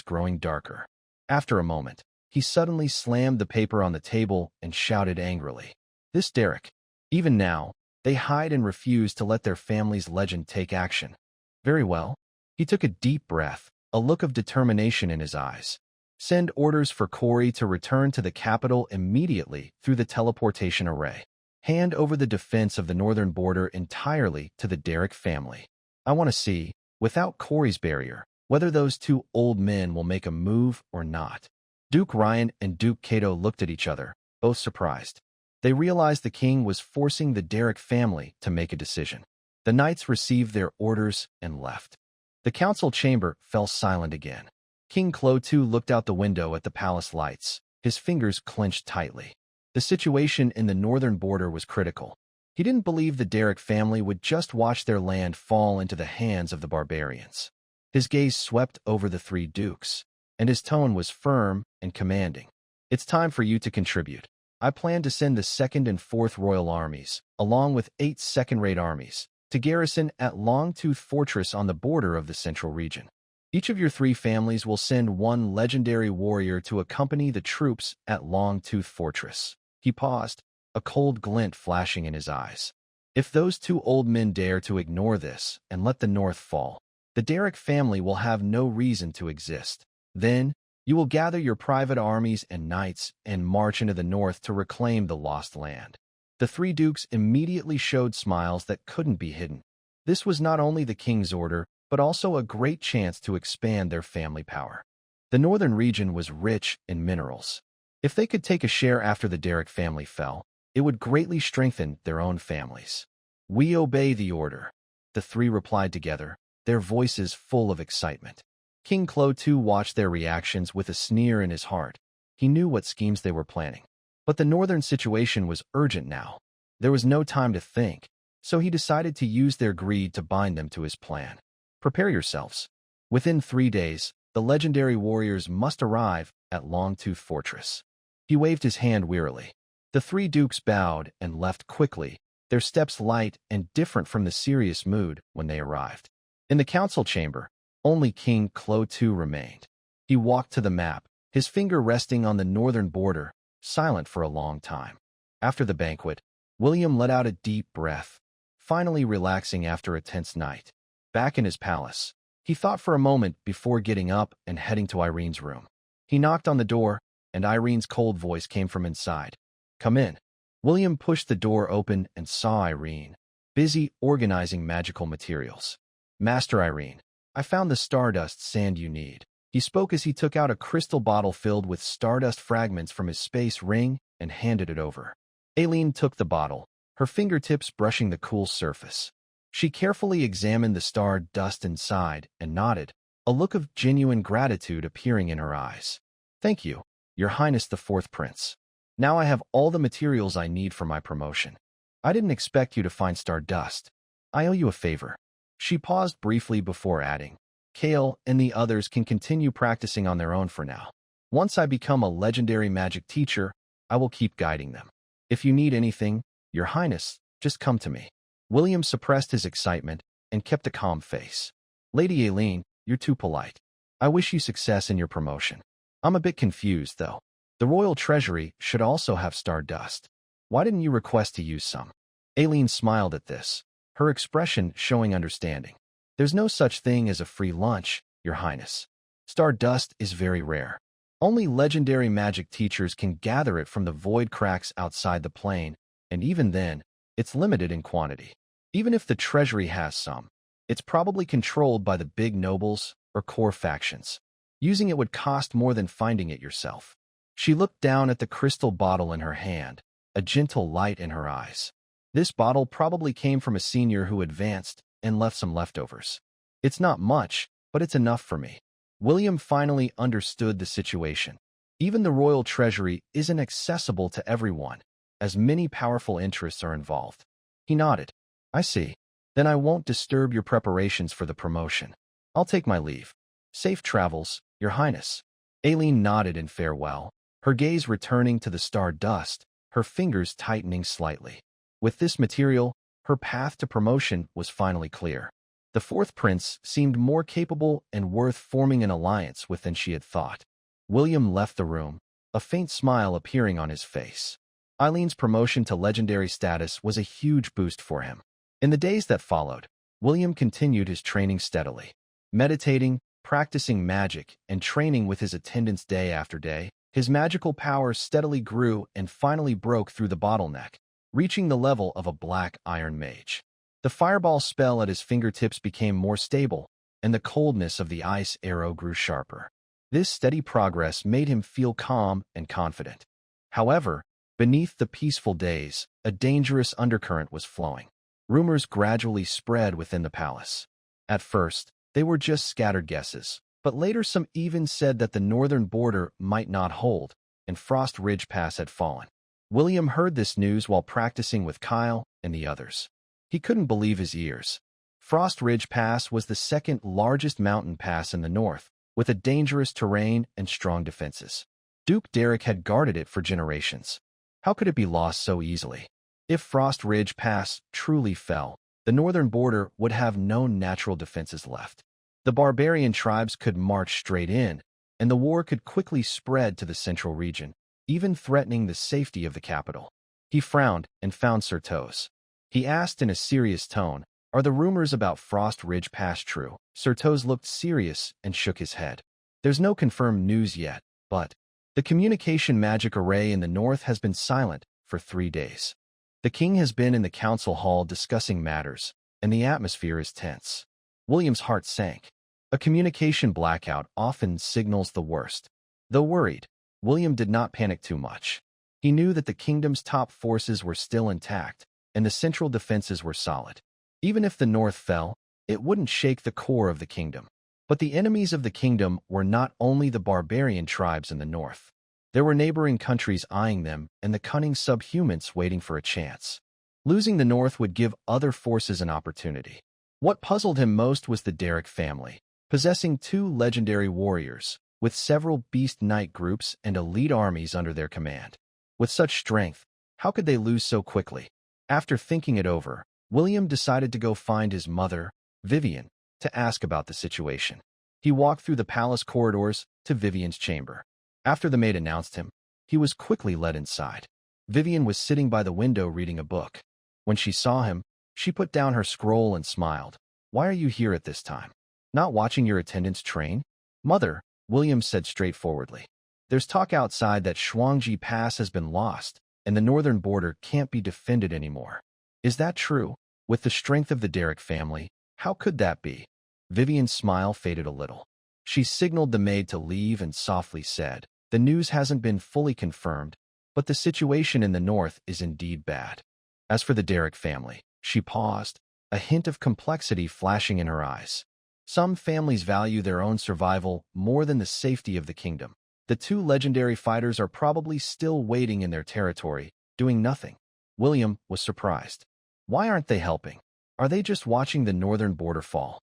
growing darker. After a moment, he suddenly slammed the paper on the table and shouted angrily, "This Derek, even now, They hide and refuse to let their family's legend take action. Very well. He took a deep breath, a look of determination in his eyes. Send orders for Corey to return to the capital immediately through the teleportation array. Hand over the defense of the northern border entirely to the Derrick family. I want to see, without Corey's barrier, whether those two old men will make a move or not. Duke Ryan and Duke Cato looked at each other, both surprised. They realized the king was forcing the Derrick family to make a decision. The knights received their orders and left. The council chamber fell silent again. King Clotu looked out the window at the palace lights, his fingers clenched tightly. The situation in the northern border was critical. He didn't believe the Derrick family would just watch their land fall into the hands of the barbarians. His gaze swept over the three dukes, and his tone was firm and commanding. It's time for you to contribute. I plan to send the 2nd and 4th Royal Armies, along with 8 second-rate armies, to garrison at Longtooth Fortress on the border of the central region. Each of your 3 families will send 1 legendary warrior to accompany the troops at Longtooth Fortress. He paused, a cold glint flashing in his eyes. If those 2 old men dare to ignore this and let the North fall, the Derrick family will have no reason to exist. Then, you will gather your private armies and knights and march into the north to reclaim the lost land. The 3 dukes immediately showed smiles that couldn't be hidden. This was not only the king's order, but also a great chance to expand their family power. The northern region was rich in minerals. If they could take a share after the Derrick family fell, it would greatly strengthen their own families. We obey the order, the 3 replied together, their voices full of excitement. King Clotu watched their reactions with a sneer in his heart. He knew what schemes they were planning. But the northern situation was urgent now. There was no time to think, so he decided to use their greed to bind them to his plan. Prepare yourselves. Within 3 days, the legendary warriors must arrive at Longtooth Fortress. He waved his hand wearily. The 3 dukes bowed and left quickly, their steps light and different from the serious mood when they arrived. In the council chamber, only King Clotu remained. He walked to the map, his finger resting on the northern border, silent for a long time. After the banquet, William let out a deep breath, finally relaxing after a tense night. Back in his palace, he thought for a moment before getting up and heading to Irene's room. He knocked on the door, and Irene's cold voice came from inside. Come in. William pushed the door open and saw Irene, busy organizing magical materials. Master Irene, I found the stardust sand you need. He spoke as he took out a crystal bottle filled with stardust fragments from his space ring and handed it over. Aileen took the bottle, her fingertips brushing the cool surface. She carefully examined the star dust inside and nodded, a look of genuine gratitude appearing in her eyes. Thank you, Your Highness the 4th Prince. Now I have all the materials I need for my promotion. I didn't expect you to find stardust. I owe you a favor. She paused briefly before adding, Kale and the others can continue practicing on their own for now. Once I become a legendary magic teacher, I will keep guiding them. If you need anything, Your Highness, just come to me. William suppressed his excitement and kept a calm face. Lady Aileen, you're too polite. I wish you success in your promotion. I'm a bit confused, though. The royal treasury should also have stardust. Why didn't you request to use some? Aileen smiled at this, her expression showing understanding. There's no such thing as a free lunch, Your Highness. Stardust is very rare. Only legendary magic teachers can gather it from the void cracks outside the plane, and even then, it's limited in quantity. Even if the treasury has some, it's probably controlled by the big nobles or core factions. Using it would cost more than finding it yourself. She looked down at the crystal bottle in her hand, a gentle light in her eyes. This bottle probably came from a senior who advanced and left some leftovers. It's not much, but it's enough for me. William finally understood the situation. Even the royal treasury isn't accessible to everyone, as many powerful interests are involved. He nodded. I see. Then I won't disturb your preparations for the promotion. I'll take my leave. Safe travels, Your Highness. Aileen nodded in farewell, her gaze returning to the stardust, her fingers tightening slightly. With this material, her path to promotion was finally clear. The 4th Prince seemed more capable and worth forming an alliance with than she had thought. William left the room, a faint smile appearing on his face. Eileen's promotion to legendary status was a huge boost for him. In the days that followed, William continued his training steadily. Meditating, practicing magic, and training with his attendants day after day, his magical powers steadily grew and finally broke through the bottleneck, reaching the level of a black iron mage. The fireball spell at his fingertips became more stable, and the coldness of the ice arrow grew sharper. This steady progress made him feel calm and confident. However, beneath the peaceful days, a dangerous undercurrent was flowing. Rumors gradually spread within the palace. At first, they were just scattered guesses, but later some even said that the northern border might not hold, and Frost Ridge Pass had fallen. William heard this news while practicing with Kyle and the others. He couldn't believe his ears. Frost Ridge Pass was the second largest mountain pass in the north, with a dangerous terrain and strong defenses. Duke Derek had guarded it for generations. How could it be lost so easily? If Frost Ridge Pass truly fell, the northern border would have no natural defenses left. The barbarian tribes could march straight in, and the war could quickly spread to the central region, even threatening the safety of the capital. He frowned and found Certos. He asked in a serious tone, "Are the rumors about Frost Ridge Pass true?" Certos looked serious and shook his head. "There's no confirmed news yet, but the communication magic array in the north has been silent for 3 days. The king has been in the council hall discussing matters, and the atmosphere is tense." William's heart sank. A communication blackout often signals the worst. Though worried, William did not panic too much. He knew that the kingdom's top forces were still intact, and the central defenses were solid. Even if the north fell, it wouldn't shake the core of the kingdom. But the enemies of the kingdom were not only the barbarian tribes in the north. There were neighboring countries eyeing them and the cunning subhumans waiting for a chance. Losing the north would give other forces an opportunity. What puzzled him most was the Derek family, possessing 2 legendary warriors, with several beast knight groups and elite armies under their command. With such strength, how could they lose so quickly? After thinking it over, William decided to go find his mother, Vivian, to ask about the situation. He walked through the palace corridors to Vivian's chamber. After the maid announced him, he was quickly led inside. Vivian was sitting by the window reading a book. When she saw him, she put down her scroll and smiled. "Why are you here at this time? Not watching your attendants train?" "Mother," William said straightforwardly. "There's talk outside that Shuangji Pass has been lost, and the northern border can't be defended anymore." "Is that true? With the strength of the Derek family, how could that be?" Vivian's smile faded a little. She signaled the maid to leave and softly said, "The news hasn't been fully confirmed, but the situation in the north is indeed bad." As for the Derek family, she paused, a hint of complexity flashing in her eyes. Some families value their own survival more than the safety of the kingdom. The 2 legendary fighters are probably still waiting in their territory, doing nothing. William was surprised. Why aren't they helping? Are they just watching the northern border fall?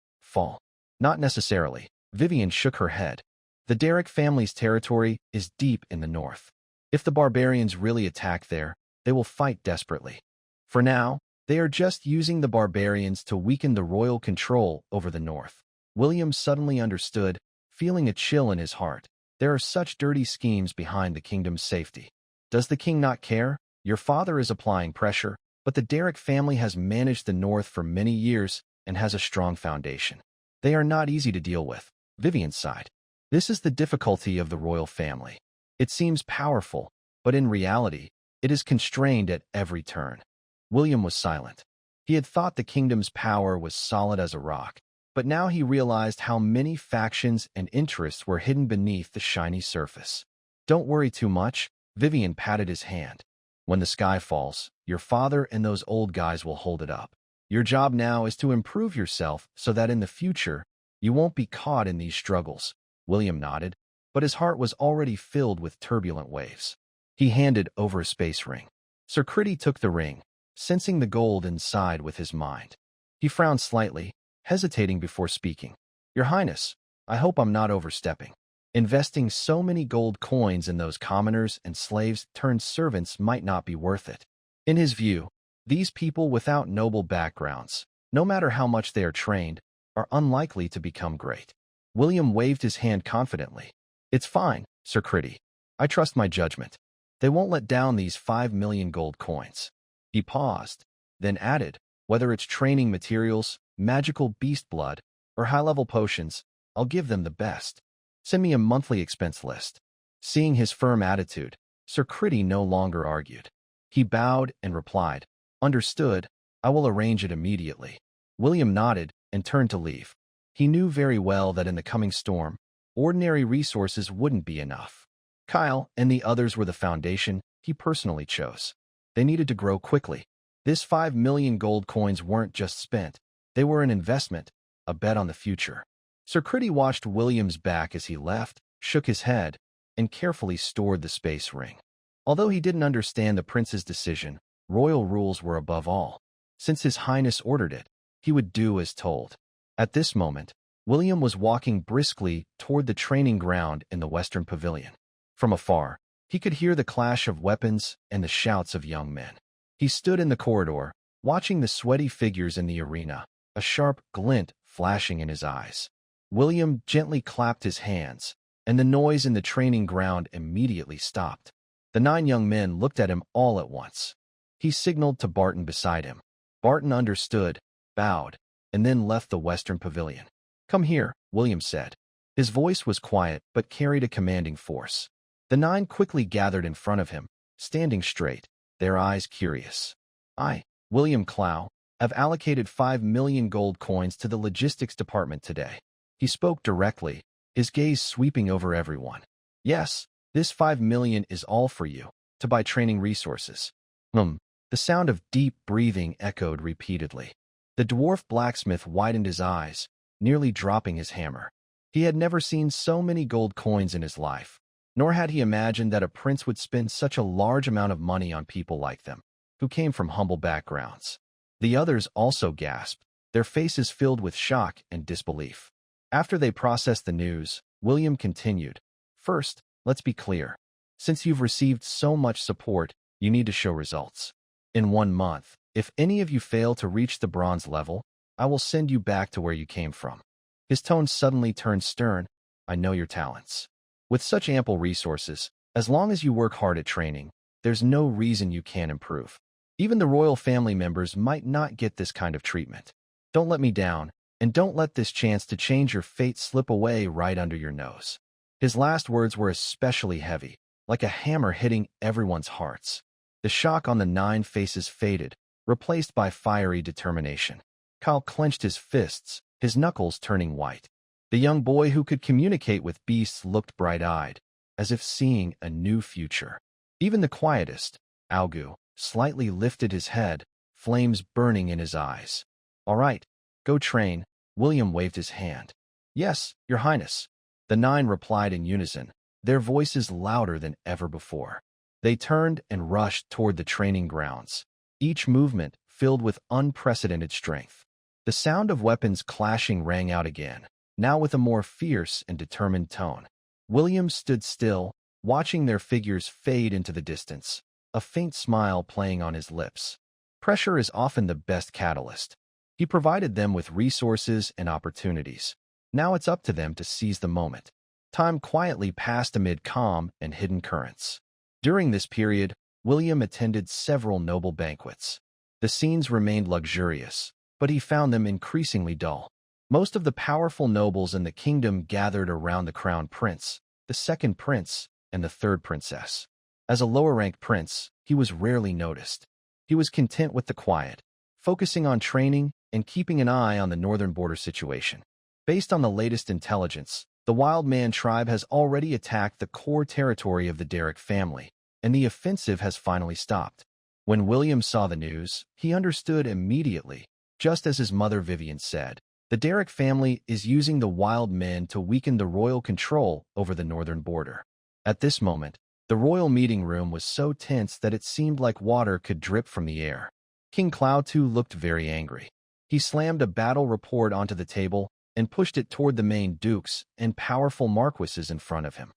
Not necessarily. Vivian shook her head. The Derek family's territory is deep in the north. If the barbarians really attack there, they will fight desperately. For now, they are just using the barbarians to weaken the royal control over the north. William suddenly understood, feeling a chill in his heart. There are such dirty schemes behind the kingdom's safety. Does the king not care? Your father is applying pressure, but the Derek family has managed the north for many years and has a strong foundation. They are not easy to deal with. Vivian sighed. This is the difficulty of the royal family. It seems powerful, but in reality, it is constrained at every turn. William was silent. He had thought the kingdom's power was solid as a rock, but now he realized how many factions and interests were hidden beneath the shiny surface. "Don't worry too much," Vivian patted his hand. "When the sky falls, your father and those old guys will hold it up. Your job now is to improve yourself so that in the future, you won't be caught in these struggles." William nodded, but his heart was already filled with turbulent waves. He handed over a space ring. Sir Critty took the ring, sensing the gold inside with his mind. He frowned slightly, hesitating before speaking. "Your Highness, I hope I'm not overstepping. Investing so many gold coins in those commoners and slaves turned servants might not be worth it." In his view, these people without noble backgrounds, no matter how much they are trained, are unlikely to become great. William waved his hand confidently. "It's fine, Sir Critty. I trust my judgment." They won't let down these 5 million gold coins. He paused, then added, whether it's training materials, magical beast blood, or high-level potions, I'll give them the best. Send me a monthly expense list. Seeing his firm attitude, Sir Critty no longer argued. He bowed and replied, Understood, I will arrange it immediately. William nodded and turned to leave. He knew very well that in the coming storm, ordinary resources wouldn't be enough. Kyle and the others were the foundation he personally chose. They needed to grow quickly. This 5 million gold coins weren't just spent. They were an investment, a bet on the future. Sir Critty watched William's back as he left, shook his head, and carefully stored the space ring. Although he didn't understand the prince's decision, royal rules were above all. Since His Highness ordered it, he would do as told. At this moment, William was walking briskly toward the training ground in the Western Pavilion. From afar, he could hear the clash of weapons and the shouts of young men. He stood in the corridor, watching the sweaty figures in the arena, a sharp glint flashing in his eyes. William gently clapped his hands, and the noise in the training ground immediately stopped. The 9 young men looked at him all at once. He signaled to Barton beside him. Barton understood, bowed, and then left the Western Pavilion. Come here, William said. His voice was quiet but carried a commanding force. The 9 quickly gathered in front of him, standing straight, their eyes curious. I, William Clow, have allocated 5 million gold coins to the logistics department today. He spoke directly, his gaze sweeping over everyone. Yes, this 5 million is all for you, to buy training resources. The sound of deep breathing echoed repeatedly. The dwarf blacksmith widened his eyes, nearly dropping his hammer. He had never seen so many gold coins in his life, nor had he imagined that a prince would spend such a large amount of money on people like them, who came from humble backgrounds. The others also gasped, their faces filled with shock and disbelief. After they processed the news, William continued, First, let's be clear. Since you've received so much support, you need to show results. In 1 month, if any of you fail to reach the bronze level, I will send you back to where you came from. His tone suddenly turned stern. I know your talents. With such ample resources, as long as you work hard at training, there's no reason you can't improve. Even the royal family members might not get this kind of treatment. Don't let me down, and don't let this chance to change your fate slip away right under your nose. His last words were especially heavy, like a hammer hitting everyone's hearts. The shock on the 9 faces faded, replaced by fiery determination. Kyle clenched his fists, his knuckles turning white. The young boy who could communicate with beasts looked bright-eyed, as if seeing a new future. Even the quietest, Augu, slightly lifted his head, flames burning in his eyes. All right, go train. William waved his hand. Yes, Your Highness. The 9 replied in unison, their voices louder than ever before. They turned and rushed toward the training grounds, each movement filled with unprecedented strength. The sound of weapons clashing rang out again, now with a more fierce and determined tone. William stood still, watching their figures fade into the distance, a faint smile playing on his lips. Pressure is often the best catalyst. He provided them with resources and opportunities. Now it's up to them to seize the moment. Time quietly passed amid calm and hidden currents. During this period, William attended several noble banquets. The scenes remained luxurious, but he found them increasingly dull. Most of the powerful nobles in the kingdom gathered around the crown prince, the second prince, and the third princess. As a lower-ranked prince, he was rarely noticed. He was content with the quiet, focusing on training and keeping an eye on the northern border situation. Based on the latest intelligence, the Wild Man tribe has already attacked the core territory of the Derrick family, and the offensive has finally stopped. When William saw the news, he understood immediately, just as his mother Vivian said. The Derrick family is using the wild men to weaken the royal control over the northern border. At this moment, the royal meeting room was so tense that it seemed like water could drip from the air. King Cloud too looked very angry. He slammed a battle report onto the table and pushed it toward the main dukes and powerful marquises in front of him.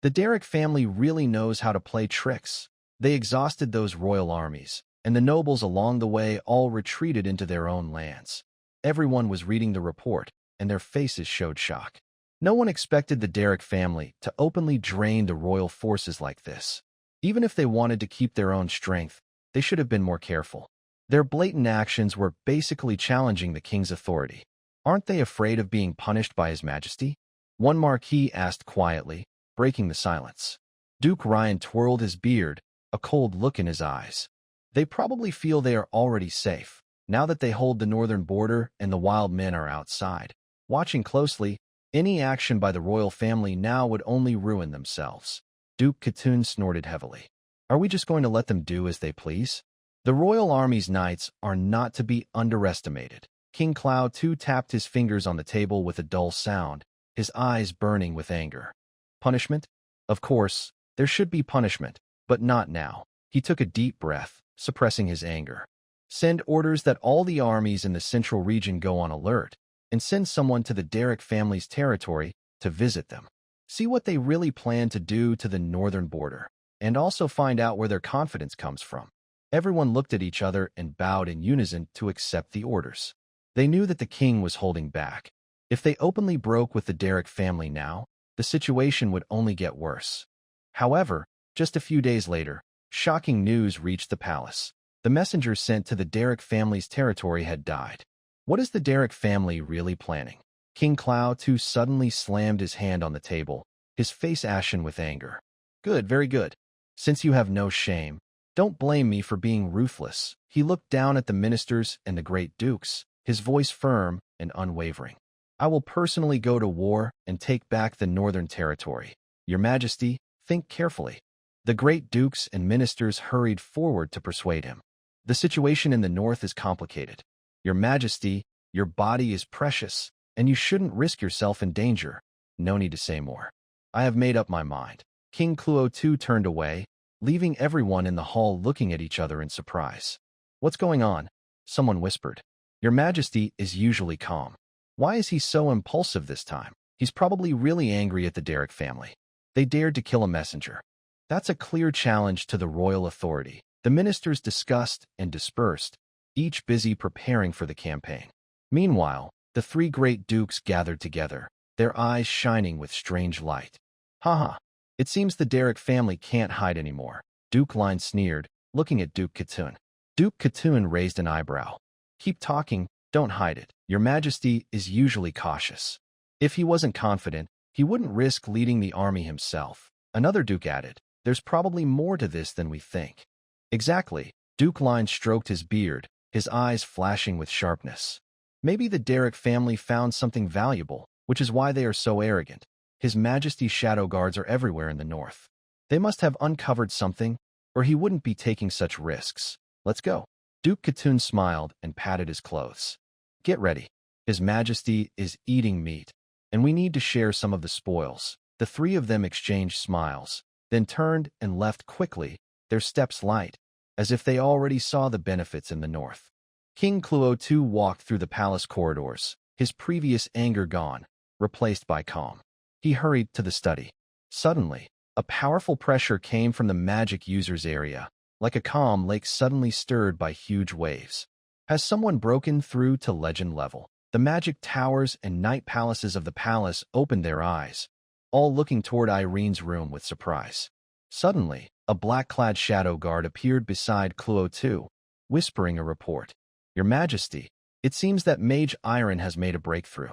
The Derrick family really knows how to play tricks. They exhausted those royal armies, and the nobles along the way all retreated into their own lands. Everyone was reading the report, and their faces showed shock. No one expected the Derrick family to openly drain the royal forces like this. Even if they wanted to keep their own strength, they should have been more careful. Their blatant actions were basically challenging the king's authority. Aren't they afraid of being punished by His Majesty? One Marquis asked quietly, breaking the silence. Duke Ryan twirled his beard, a cold look in his eyes. They probably feel they are already safe, now that they hold the northern border and the wild men are outside. Watching closely, any action by the royal family now would only ruin themselves. Duke Khatun snorted heavily. Are we just going to let them do as they please? The royal army's knights are not to be underestimated. King Cloud too tapped his fingers on the table with a dull sound, his eyes burning with anger. Punishment? Of course, there should be punishment, but not now. He took a deep breath, suppressing his anger. Send orders that all the armies in the central region go on alert, and send someone to the Derrick family's territory to visit them. See what they really plan to do to the northern border, and also find out where their confidence comes from. Everyone looked at each other and bowed in unison to accept the orders. They knew that the king was holding back. If they openly broke with the Derrick family now, the situation would only get worse. However, just a few days later, shocking news reached the palace. The messenger sent to the Derrick family's territory had died. What is the Derrick family really planning? King Cloud too suddenly slammed his hand on the table, his face ashen with anger. Good, very good. Since you have no shame, don't blame me for being ruthless. He looked down at the ministers and the great dukes, his voice firm and unwavering. I will personally go to war and take back the northern territory. Your Majesty, think carefully. The great dukes and ministers hurried forward to persuade him. The situation in the north is complicated. Your Majesty, your body is precious, and you shouldn't risk yourself in danger. No need to say more. I have made up my mind. King Kluo too turned away, leaving everyone in the hall looking at each other in surprise. What's going on? Someone whispered. Your Majesty is usually calm. Why is he so impulsive this time? He's probably really angry at the Derrick family. They dared to kill a messenger. That's a clear challenge to the royal authority. The ministers discussed and dispersed, each busy preparing for the campaign. Meanwhile, the three great dukes gathered together, their eyes shining with strange light. Haha, it seems the Derrick family can't hide anymore. Duke Line sneered, looking at Duke Khatun. Duke Khatun raised an eyebrow. Keep talking, don't hide it. Your Majesty is usually cautious. If he wasn't confident, he wouldn't risk leading the army himself. Another duke added, there's probably more to this than we think. Exactly. Duke Line stroked his beard, his eyes flashing with sharpness. Maybe the Derrick family found something valuable, which is why they are so arrogant. His Majesty's shadow guards are everywhere in the north. They must have uncovered something, or he wouldn't be taking such risks. Let's go. Duke Khatun smiled and patted his clothes. Get ready. His Majesty is eating meat, and we need to share some of the spoils. The three of them exchanged smiles, then turned and left quickly, their steps light, as if they already saw the benefits in the north. King Kluo too walked through the palace corridors, his previous anger gone, replaced by calm. He hurried to the study. Suddenly, a powerful pressure came from the magic user's area, like a calm lake suddenly stirred by huge waves. Has someone broken through to legend level? The magic towers and night palaces of the palace opened their eyes, all looking toward Irene's room with surprise. Suddenly, a black-clad shadow guard appeared beside Kluo too, whispering a report. Your Majesty, it seems that Mage Irene has made a breakthrough.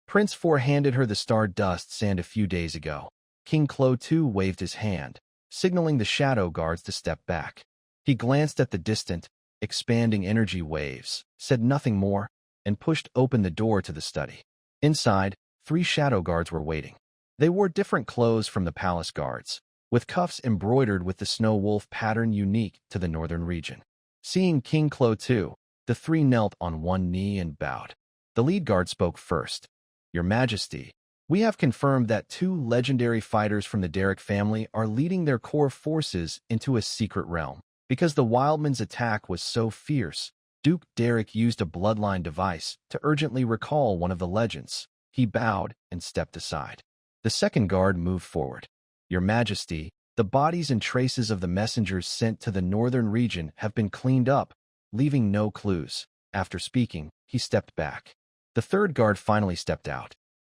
Prince Four handed her the star-dust sand a few days ago. King Kluo too waved his hand, signaling the shadow guards to step back. He glanced at the distant, expanding energy waves, said nothing more, and pushed open the door to the study. Inside, 3 shadow guards were waiting. They wore different clothes from the palace guards, with cuffs embroidered with the snow wolf pattern unique to the northern region. Seeing King Kluo too, the 3 knelt on one knee and bowed. The lead guard spoke first. Your Majesty, we have confirmed that 2 legendary fighters from the Derrick family are leading their core forces into a secret realm. Because the Wildman's attack was so fierce, Duke Derrick used a bloodline device to urgently recall one of the legends. He bowed and stepped aside. The second guard moved forward. Your Majesty, the bodies and traces of the messengers sent to the northern region have been cleaned up, leaving no clues. After speaking, he stepped back. The third guard finally stepped out.